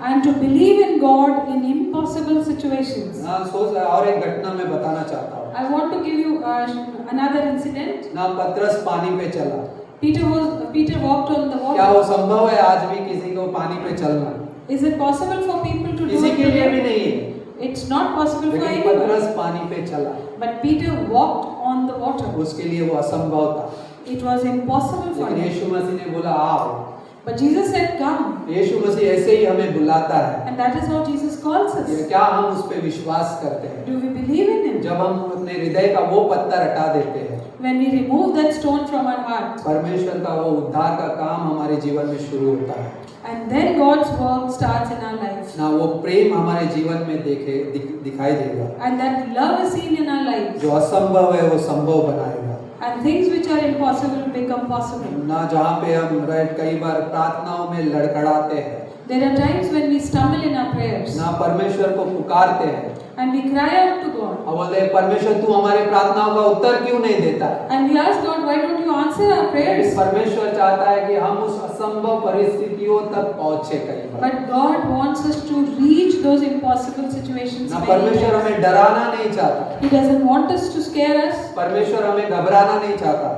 And to believe in God in impossible situations. ना सोच, और एक घटना मैं बताना चाहता हूँ। I want to give you another incident. ना पतरस पानी पे चला, Peter walked on the क्या वो water. संभव है आज भी किसी को पानी पे चलना? Is it possible for people to do किसी it के लिए भी today? नहीं है, It's not possible for लेकिन anyone. पतरस पानी पे चला, But Peter walked on the water. उसके लिए वो असंभव था। It was impossible for लेकिन him. यीशु मसीह ने बोला आओ। But Jesus said, come. यीशु मसीह ऐसे ही हमें बुलाता है। And that is how Jesus calls us. क्या हम उस पे विश्वास करते हैं? Do we believe in him? जब हम अपने हृदय का वो पत्थर हटा देते हैं, When we remove that stone from our heart. परमेश्वर का वो उद्धार का काम हमारे जीवन में शुरू होता है। And then God's work starts in our life. ना वो प्रेम हमारे जीवन में दिखाई देगा, And that love is seen in our lives. जो असंभव है वो संभव बनाएगा। And things which are impossible become possible. ना जहाँ पे हम कई बार प्रार्थनाओं में लड़खड़ाते हैं, There are times when we stumble in our prayers. ना परमेश्वर को पुकारते हैं And we cry out to God. और बोलते हैं परमेश्वर तू हमारी प्रार्थनाओं का उत्तर क्यों नहीं देता? And we ask God, why don't you answer our prayers? परमेश्वर चाहता है कि हम उस असंभव परिस्थितियों तक पहुंचे कई बार। But God wants us to reach those impossible situations. ना many परमेश्वर times. हमें डराना नहीं चाहता, He doesn't want us to scare us. परमेश्वर हमें घबराना नहीं चाहता,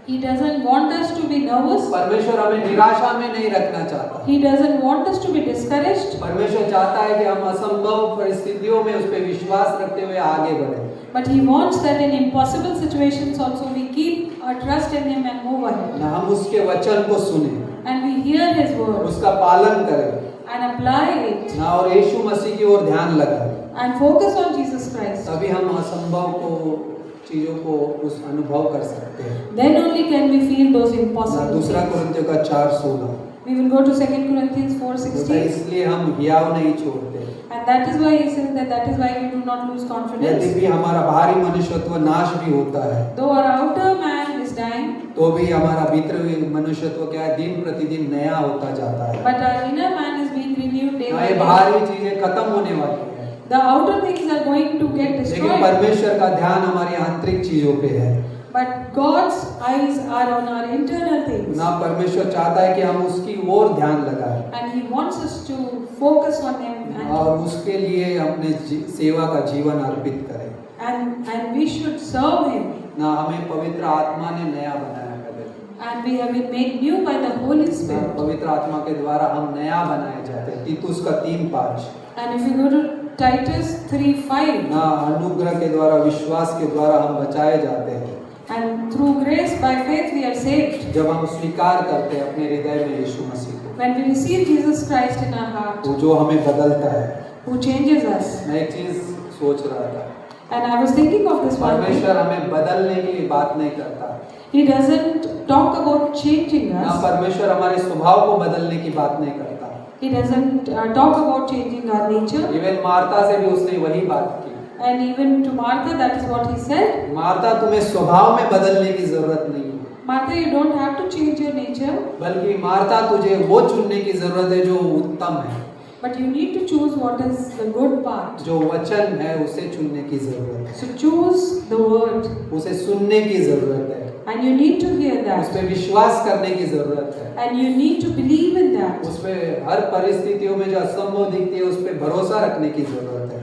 He doesn't want us to be nervous. परमेश्वर हमें निराशा में नहीं रखना चाहता। He doesn't want us to be discouraged. परमेश्वर चाहता है कि हम असंभव परिस्थितियों में उस पर विश्वास रखते हुए आगे बढ़े। But He wants that in impossible situations also we keep our trust in Him and move ahead. ना हम उसके वचन को सुने, And we hear His word उसका पालन करें, and apply it ना और यीशु मसीह की ओर ध्यान लगाएं, and focus on Jesus Christ. तभी हम असंभव चीजों को उस अनुभव कर सकते हैं। Then only can we feel those ना impossible दूसरा things. कुरिन्थियों का 4:16, We will go to 2 Corinthians बोलता है, 4:16. इसलिए हम हियाव नहीं छोड़ते, And that is why he says that is why we do not lose यदि confidence. भी हमारा बाहरी मनुष्यत्व नाश भी होता है, Though our outer man is dying, तो भी हमारा भीतरी मनुष्यत्व क्या है, दिन प्रतिदिन नया होता जाता है। but our inner man is being renewed day ना by ये day. बाहरी चीजें खत्म होने वाली है, The outer things are going to get लेकिन destroyed. परमेश्वर का ध्यान हमारी आंतरिक चीजों पे है। But God's eyes are on our internal things. ना परमेश्वर चाहता है कि हम उसकी ओर ध्यान लगाएं And He wants us to focus on Him और उसके लिए अपने सेवा का जीवन अर्पित करें। and we should serve Him. ना हमें पवित्र आत्मा ने नया बनाया पहले, And we have been made new by the Holy ना Spirit. पवित्र आत्मा के द्वारा हम नया बनाए जाते हैं। तीतुस का 3:5, And if you go to Titus 3:5, ना अनुग्रह के द्वारा विश्वास के द्वारा हम बचाए जाते हैं, and through grace by faith we are saved. जब हम स्वीकार करते हैं अपने हृदय में यीशु मसीह को। When we receive Jesus Christ in our heart, वो जो हमें बदलता है। who changes us. मैं एक चीज सोच रहा था, And I was thinking of this one thing. परमेश्वर हमें बदलने की बात नहीं करता, He doesn't talk about changing ना us. परमेश्वर हमारे स्वभाव को बदलने की बात नहीं करता। He doesn't talk about changing our nature. Even Martha से भी उसने वही बात की। And even to Martha, that is what he said. Martha, तुम्हें स्वभाव में बदलने की जरूरत नहीं है, Martha, you don't have to change your nature, बल्कि मार्था तुझे वो चुनने की जरूरत है जो उत्तम है, but you need to choose what is the good part. जो वचन है उसे चुनने की जरूरत है, So choose the word, उसे सुनने की जरूरत है, and you need to hear उस that, पर विश्वास करने की जरूरत है, and you need to believe in that, उस पर हर परिस्थितियों में जो असंभव दिखती है उस पर भरोसा रखने की जरूरत है।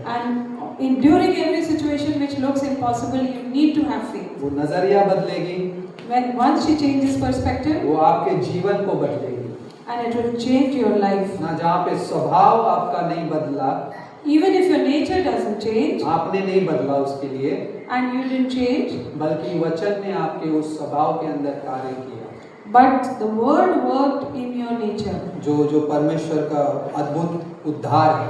and during every situation which looks impossible, you need to have faith. वो नजरिया बदलेगी, When once she changes perspective, वो आपके जीवन को बदलेगी। and it will change your life. ना जहाँ पे स्वभाव आपका नहीं बदला, Even if your nature doesn't change, आपने नहीं बदला उसके लिए, and you didn't change, बल्कि वचन ने आपके उस स्वभाव के अंदर कार्य किया, but the word worked in your nature, जो परमेश्वर का अद्भुत उद्धार है,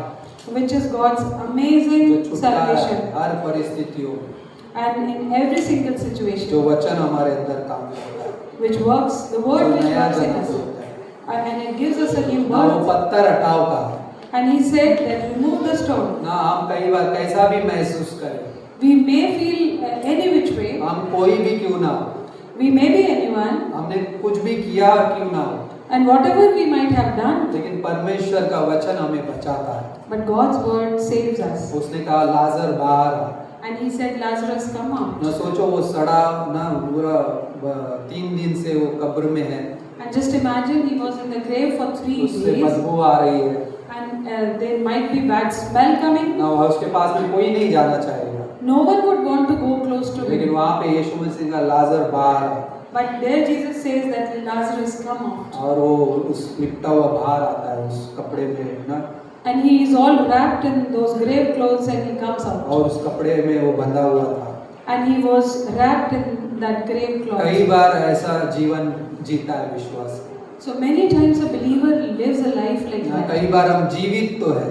which is God's जो amazing छुटकारा है salvation. हर परिस्थितियों में, And in every single जो situation, वचन हमारे अंदर काम करता है, which works, the word जो which नया works in जन्म us, होता है। and it gives us a new ना वो birth. पत्थर हटाओ का, And he said that remove the stone. ना हम कई बार कैसा भी महसूस करें, We may feel any which way, हम कोई भी क्यों ना हो, we may be anyone, हमने कुछ भी किया क्यों ना हो, and whatever we might have done, लेकिन परमेश्वर का वचन हमें बचाता है। but God's word saves us. उसने कहा लाजर बाहर आ, And he said, Lazarus, come out. न सोचो वो सड़ा ना पूरा 3 दिन से वो कब्र में है, And just imagine he was in the grave for 3 उससे days, बदबू आ रही है, and there might be bad smell coming. ना उसके पास में कोई नहीं जाना चाहेगा, No one would want to go close to लेकिन him. वहाँ पे यीशु मसीह का लाजर बाहर है, But there Jesus says that Lazarus, come out. और वो उस लिपटा हुआ बाहर आता है उस कपड़े में ना, And he is all wrapped in those grave clothes and he comes out. और उस कपड़े में वो बंधा हुआ था। And he was wrapped in that grave कई cloth. बार ऐसा जीवन जीता है विश्वास, So many times a believer lives a life like ना that. कई बार हम जीवित तो है,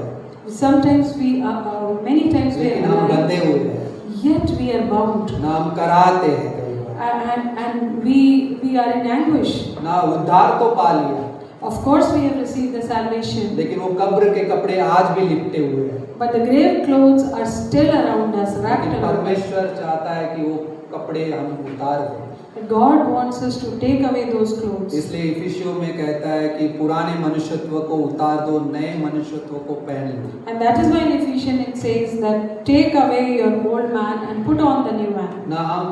Sometimes we are, many times we लेकिन are हम बंधे alive, हुए हैं, yet we are bound. ना हम कराते हैं कई बार, And we are in anguish. ना उद्धार तो पा लिया, Of course we have received the salvation, लेकिन वो कब्र के कपड़े आज भी लिपटे हुए हैं। but the grave clothes are still around us, wrapped लेकिन around us. परमेश्वर चाहता है कि वो कपड़े हम उतार दें, God wants us to take away those clothes. इसलिए इफिसियों में कहता है कि पुराने मनुष्यत्व को उतार दो, नए मनुष्यत्व को पहन लो। And that is why in Ephesians it says that take away your old man and put on the new man. ना हम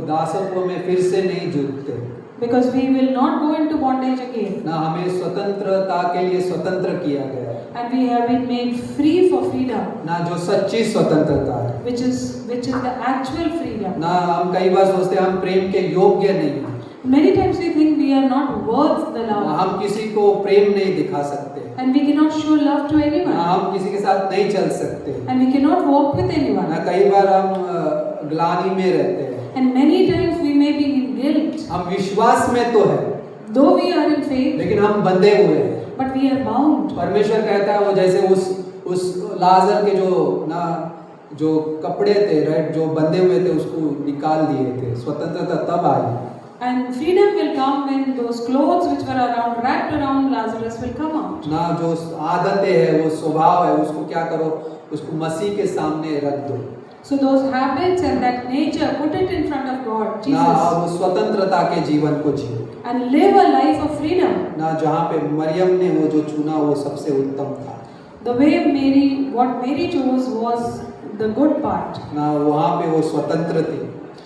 दासत्व में फिर से नहीं जुड़ते, Because we will not go into bondage again. ना हमें स्वतंत्रता के लिए स्वतंत्र किया गया है, And we have been made free for freedom, ना जो सच्ची स्वतंत्रता है, which is the actual freedom. ना हम कई बार सोचते हैं हम प्रेम के योग्य नहीं हैं, Many times we think we are not worth the ना love, हम किसी को प्रेम नहीं दिखा सकते, and we cannot show love to ना anyone, हम किसी के साथ नहीं चल सकते, and we cannot walk with anyone. ना कई बार हम ग्लानि में रहते हैं। And many times we may be in guilt, हम विश्वास में तो है, though we are in faith, लेकिन हम बंधे हुए हैं। but we are bound. परमेश्वर कहता है वो जैसे उस लाजर के जो कपड़े थे, राइट, जो बंधे हुए थे उसको निकाल दिए थे, स्वतंत्रता तब आई। And freedom will come when those clothes which were wrapped around Lazarus will come out. ना जो आदतें है, वो स्वभाव है, उसको क्या करो, उसको मसीह के सामने रख दो। So those habits and that nature, put it in front of God, ना Jesus, वो स्वतंत्रता के जीवन को जियो, and live a life of freedom. ना जहाँ पे मरियम ने वो जो चुना वो सबसे उत्तम था, The way what Mary chose was the good part, ना वहाँ पे वो स्वतंत्र थी,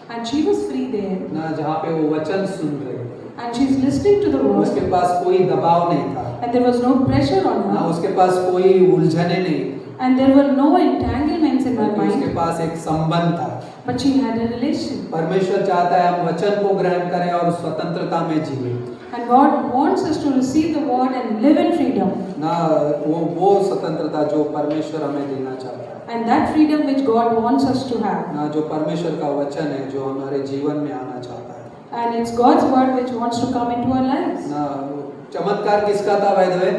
and she was free there, ना जहाँ पे वो वचन सुन रहे थे, and she's listening to the उसके word, पास कोई दबाव नहीं था, and there was no pressure on ना her, उसके पास कोई उलझने नहीं, and there were no entanglements in her बल्कि उसके mind, पास एक संबंध था। but she had a relation. परमेश्वर चाहता है हम वचन को ग्रहण करें और स्वतंत्रता में जिए, And God wants us to receive the word and live in freedom. ना वो स्वतंत्रता जो परमेश्वर हमें देना चाहता है, And that freedom which God wants us to have. ना जो परमेश्वर का वचन है जो हमारे जीवन में आना चाहता है, And it's God's word which wants to come into our lives. ना चमत्कार किसका था by the way?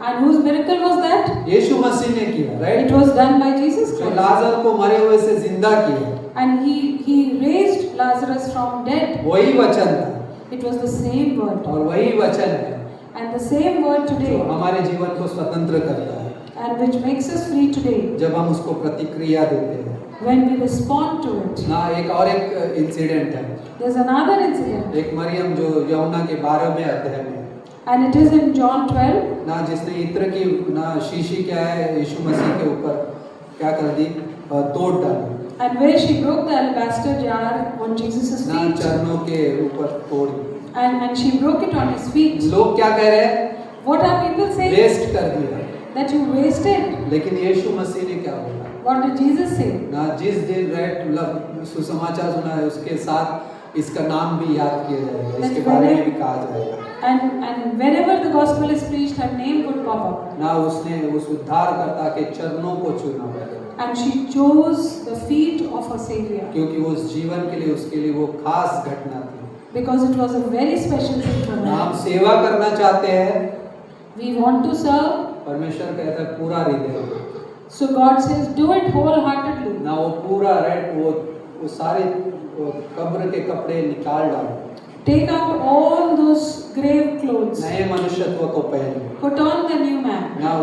And whose miracle was that? यीशु मसीह ने किया, It right? was done by Jesus जो Christ. लाजर को मरे हुए से जिंदा किया, And he raised Lazarus from dead. वही वचन था It was the same word. और वही वचन है And the same word जो today. हमारे जीवन को स्वतंत्र करता है And which makes us free today. जब हम उसको प्रतिक्रिया देते हैं When we respond to it. ना। एक इंसिडेंट है, There's another incident. एक मरियम जो यूहन्ना के 12वें अध्याय में है And it is in John 12. ना, जिसने इत्र की ना शीशी क्या है यीशु मसीह के ऊपर क्या कर दी, तोड़ डाली And where she broke the alabaster jar on Jesus' ना, feet. चरणों के ऊपर तोड़ दी। And she broke it on his feet. लोग क्या कह रहे हैं? What are people saying? Waste कर दिया। That you wasted. लेकिन यीशु मसीह ने क्या बोला What did Jesus say? ना, जिस दिन राइट मतलब सुसमाचार सुना है उसके साथ इसका नाम भी याद किया जाएगा, इसके बारे में भी कहा जाएगा And whenever the gospel is preached, her name would pop up. ना। उसने उस उद्धारकर्ता के चरणों को चुना And she chose the feet of her Savior. क्योंकि वो उस जीवन के लिए उसके लिए वो खास घटना थी। Because it was a very special thing for ना, her. हम सेवा करना चाहते हैं, We want to serve. परमेश्वर कहता है पूरा हृदय, So God says, do it wholeheartedly. ना वो पूरा राइट वो सारे वो कब्र के कपड़े निकाल डालो, Take out all those grave clothes. नए मनुष्यत्व को पहनो Put on the new man. ना।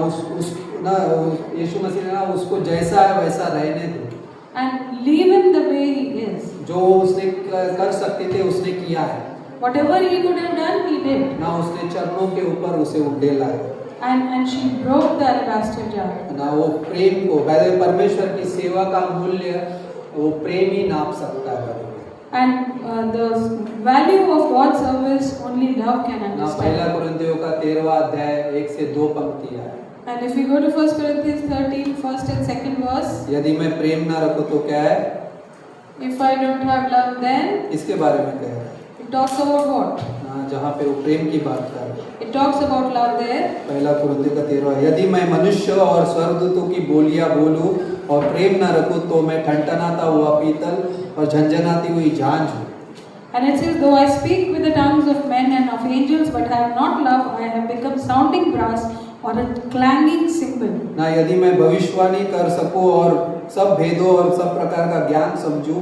यीशु मसीह ने ना उसको जैसा है वैसा रहने दो, And leave him the way he is. जो उसने कर सकते थे उसने किया है Whatever he could have done, he did. ना। उसने चरणों के ऊपर उसे उड़ेला है And she broke the alabaster jar. ना। वो प्रेम को पहले परमेश्वर की सेवा का मूल्य वो प्रेम ही नाप सकता है And the value of God's service only love can ना। understand. पहला कुरिन्थियों का 13वां अध्याय 1 से 2 पंक्तियां है। And if we go to 1 Corinthians 13, first and second verse, यदि मैं प्रेम ना रखूं तो क्या है? if I don't have love, then इसके बारे में कह रहा है it talks about what? ना, जहाँ पे वो प्रेम की बात कर रहा है। It talks about love there. पहला कुरिन्थियों का 13वां, यदि मैं मनुष्य और स्वर्गदूतों की बोलियां बोलूं और प्रेम ना रखूं तो मैं ठनठनाता हुआ पीतल और झंझनाती हुई झांझ हूं। And it says, though I speak with the tongues of men and of angels, but I have not love, I have become sounding brass or a clanging cymbal. ना, यदि मैं भविष्यवाणी कर सकूं और सब भेदों और सब प्रकार का ज्ञान समझूं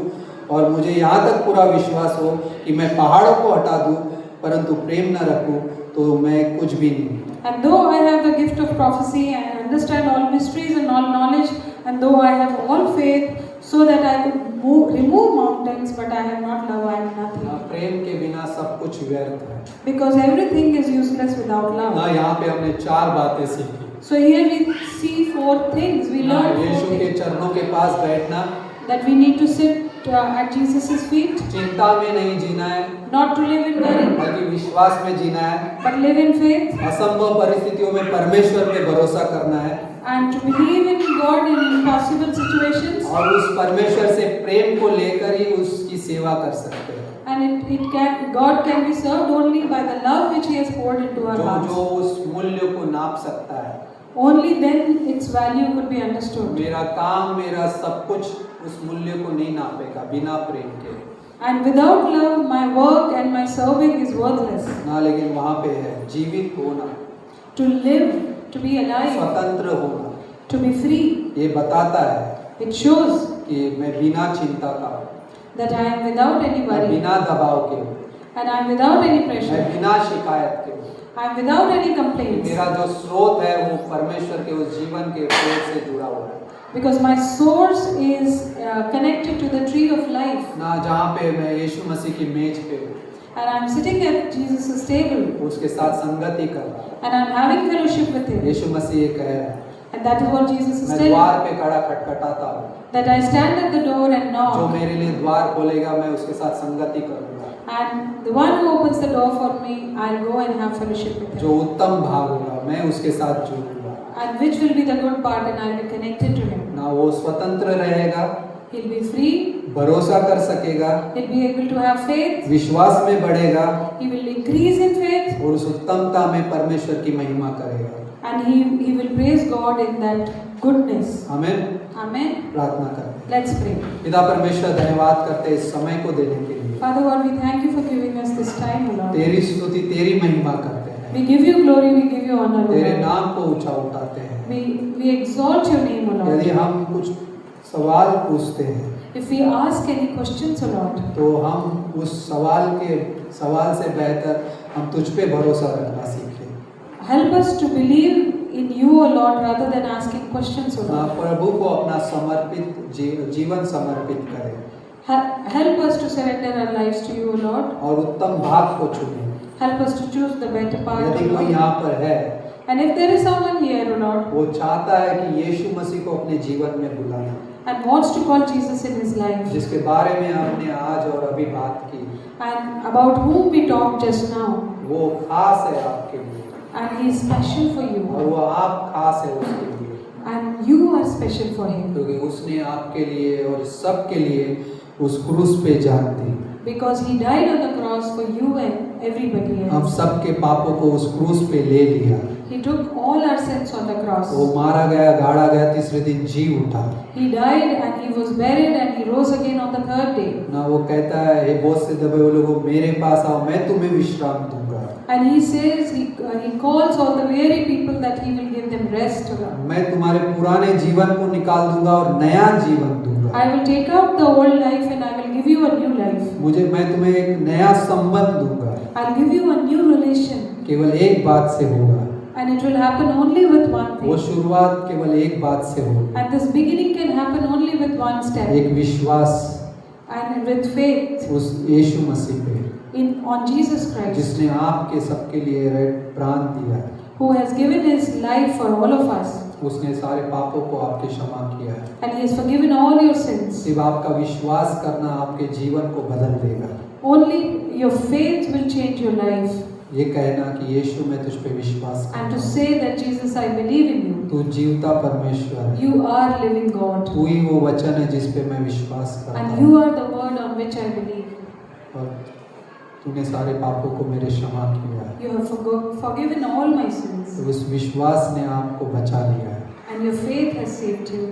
और मुझे यहाँ तक पूरा विश्वास हो कि मैं पहाड़ों को हटा दूं, परंतु प्रेम न रखूं तो मैं कुछ भी नहीं। And though I have the gift of prophecy and understand all mysteries and all knowledge, and though I have all faith so that I could remove mountains, but I have not love, I am ना, nothing. प्रेम के बिना सब कुछ व्यर्थ है। Because everything is useless without ना, love. यहाँ पे हमने 4 बातें सीखी। So here we see 4 things. We ना, learn 4 यीशु के things. चरणों के पास बैठना, That we need to sit at Jesus' feet, चिंता में नहीं जीना है not to live in worry, बल्कि विश्वास में जीना है, but live in faith, असंभव परिस्थितियों में परमेश्वर पे भरोसा करना है and to believe in God in impossible situations. और उस परमेश्वर से प्रेम को लेकर ही उसकी सेवा कर सकते हैं। And God can be served only by the love which He has poured into our जो hearts. उस मूल्य को नाप सकता है। Only then its value could be understood. मेरा काम मेरा सब कुछ उस मूल्य को नहीं नापेगा बिना प्रेम के। And without love, my work and my serving is worthless. ना, लेकिन वहाँ पे है जीवित होना, To live, to be alive, स्वतंत्र होना। to be free. ये बताता है It shows कि मैं बिना चिंता का हूँ, that I am without any मैं worry, बिना दबाव के हूँ, and I am without any मैं pressure, बिना शिकायत के हूँ। I am without any complaints, मेरा जो स्रोत है वो परमेश्वर के उस जीवन के पेड़ से जुड़ा हुआ है। because my source is connected to the tree of life, ना, जहाँ पे मैं यीशु मसीह की मेज पे हूँ, and I am sitting at Jesus' table, उसके साथ संगति कर रहा हूँ। and I am having fellowship with Him. यीशु मसीह ये कह रहा है, And that is what Jesus is मैं telling. द्वार पे खड़ा खटखटाता हूँ, That I stand at the door and जो knock, मेरे लिए द्वार खोलेगा मैं उसके साथ संगति करूँगा। and the one who opens the door for me, I'll go and have fellowship with जो Him. उत्तम भाग होगा मैं उसके साथ जुड़ूंगा। And which will be the good part, and I'll be connected to Him. ना, वो स्वतंत्र रहेगा, He'll be free, भरोसा कर सकेगा, he'll be able to have faith, विश्वास में बढ़ेगा he will increase in faith, और उस उत्तमता में परमेश्वर की महिमा करेगा। and he will praise God in that goodness. आमीन। Amen. प्रार्थना करते हैं। Let's pray. पिता परमेश्वर धन्यवाद करते हैं इस समय को देने के लिए। Father God, we thank you for giving us this time, O Lord. तेरी स्तुति तेरी महिमा करते हैं हैं, We give you glory, we give you honor, O तेरे Lord. नाम को ऊंचा उठाते हैं। We exalt your name, O Lord. यदि हम कुछ सवाल पूछते हैं If we ask any questions, O Lord, तो हम उस सवाल से बेहतर हम तुझ पे भरोसा रखना सीखें। help us to believe in you, O Lord, rather than asking questions, O Lord. प्रभु को अपना जीवन समर्पित करें Help us to surrender our lives to you, O Lord. और उत्तम भाग को चुनें। Help us to choose the better path, यदि O कोई Lord. यहाँ पर है, And if there is someone here, O Lord, वो चाहता है कि यीशु मसीह को अपने जीवन में बुलाना, and wants to call Jesus in his life, जिसके बारे में हमने आज और अभी बात की, and about whom we talked just now, वो खास है आपके लिए and he is special for और you, वो आप खास है उसके लिए, and you are special for him, क्योंकि उसने आपके लिए और सब के लिए उस क्रूस पे जान दी। because he died on the cross for you and everybody हम else. सब के पापों को उस क्रूस पे ले लिया। He took all our sins on the cross. वो मारा गया, गाड़ा गया, तीसरे दिन जी उठा। He died and he was buried and he rose again on the third day. ना वो कहता है, हे बहुत से दबे हुए लोगों, मेरे पास आओ, मैं तुम्हें विश्राम दूंगा। And he says, he calls all the weary people that he will give them rest. मैं तुम्हारे पुराने जीवन को निकाल दूंगा और नया जीवन दूंगा। I will take out the old life and I will give you a new life. मैं तुम्हें एक नया संबंध दूंगा। I'll give you a new relation. केवल एक बात से होगा। And it will happen only with one वो thing. शुरुआत केवल एक बात से होगी। And this beginning can happen only with one step. एक विश्वास And with faith उस यीशु मसीह पे, on Jesus Christ, जिसने आपके सबके लिए प्राण दिया है। who has given his life for all of us. उसने सारे पापों को आपके क्षमा किया है। And he has forgiven all your sins. सिर्फ आपका विश्वास करना आपके जीवन को बदल देगा। Only your faith will change your life. ये कहना कि यीशु मैं तुझ पे विश्वास And करता to हूँ। say that Jesus, I believe in you. तू जीवता परमेश्वर है। You are living God. तू ही वो वचन है जिस पे मैं विश्वास करता And हूँ। you are the word on which I believe. और तूने सारे पापों को मेरे क्षमा किया है। You have forgiven all my sins. तो उस विश्वास ने आपको बचा लिया है And your faith has saved you.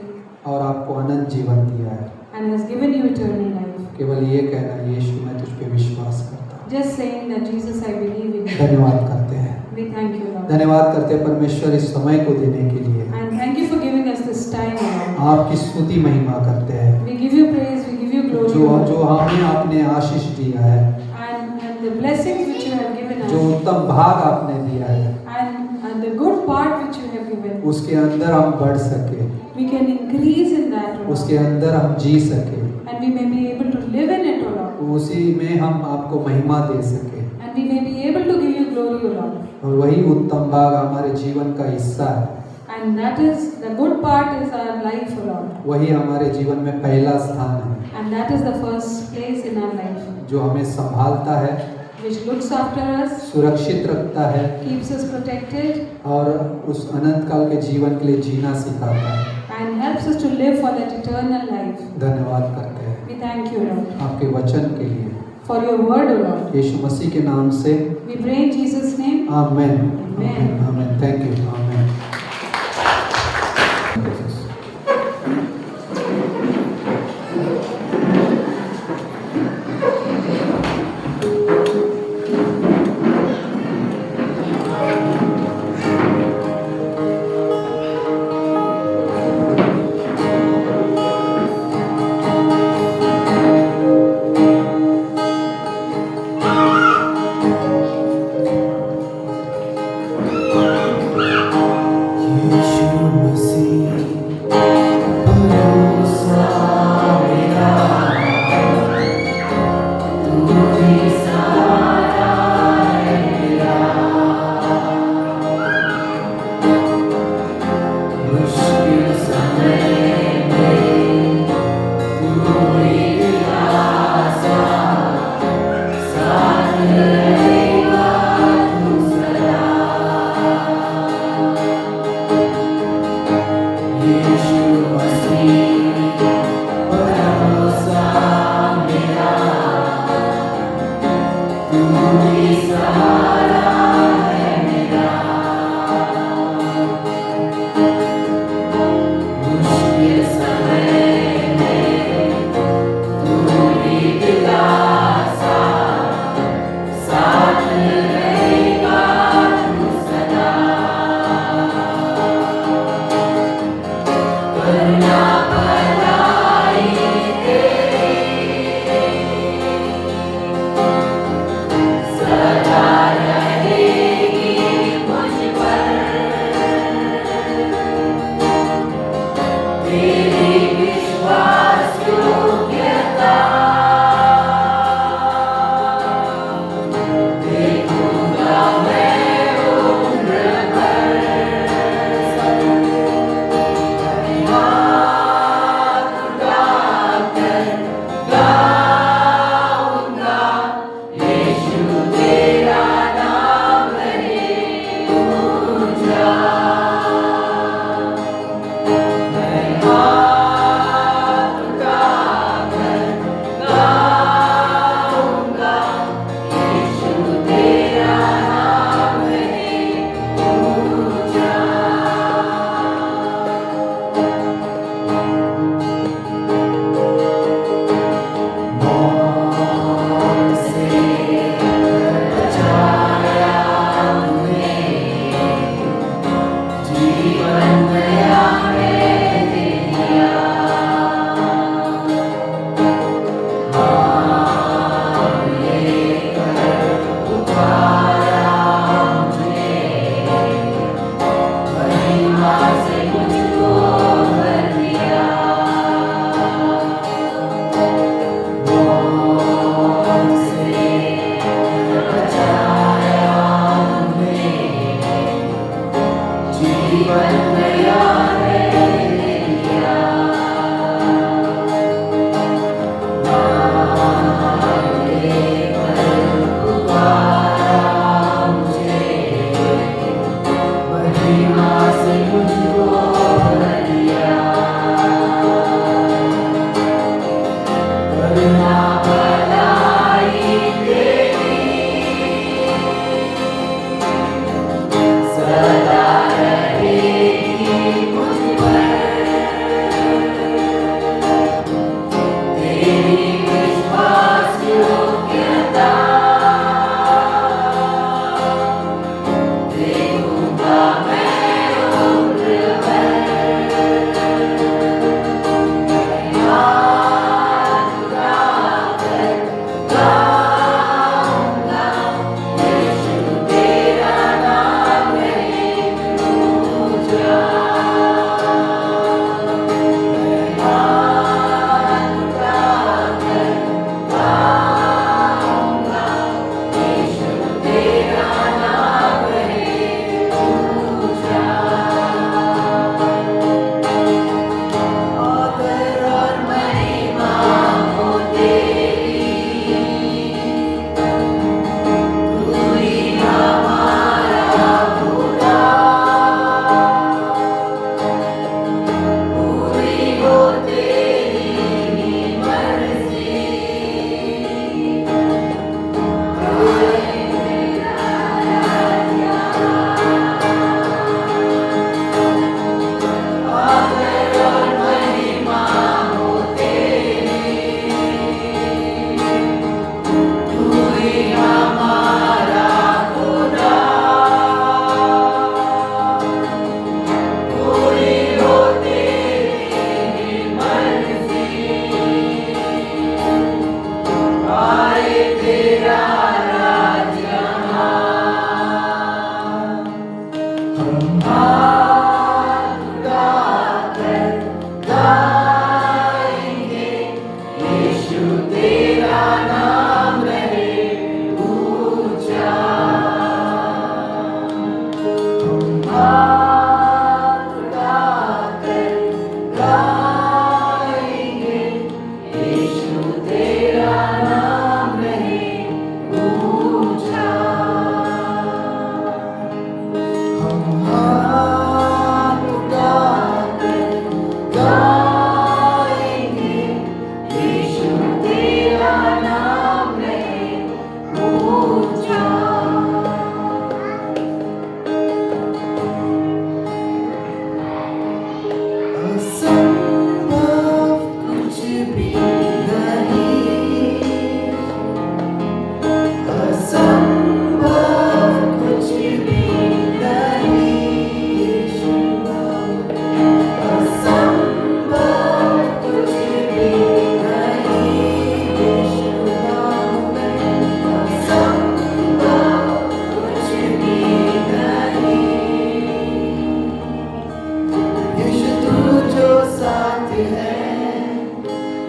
और आपको अनंत जीवन दिया है। And has given you eternal life. केवल ये कहना, यीशु मैं तुझ पे विश्वास करता हूँ। Just saying that Jesus, I believe in you. धन्यवाद करते हैं। We thank you, Lord. धन्यवाद करते हैं परमेश्वर इस समय को देने के लिए। And thank you for giving us this time, Lord. आपकी स्तुति महिमा करते हैं। We give you praise, we give you glory, Lord. जो हमें आपने आशीष दिया है, And the blessings which you have given जो us. उत्तम भाग आपने दिया है, And the good part which you have given. उसके अंदर हम बढ़ सके, We can increase in that, Lord. उसके अंदर हम जी सके, And we may be able to live in it, O Lord. उसी में हम आपको महिमा दे सके। And we may be able to give you glory, O Lord. और वही उत्तम भाग हमारे जीवन का हिस्सा है। And that is, the good part is our life, O Lord. वही हमारे जीवन में पहला स्थान है, And that is the first place in our life. जो हमें संभालता है, Which looks after us, सुरक्षित रखता है keeps us protected, और उस अनंत काल के जीवन के लिए जीना सिखाता है। and helps us to live for that eternal life. धन्यवाद करते हैं We thank you, Lord, आपके वचन के लिए। for your word, O Lord. यीशु मसीह के नाम से We pray in Jesus' name. Amen. Amen. Amen. Thank you. Amen.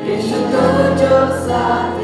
यीशु तू जो साथ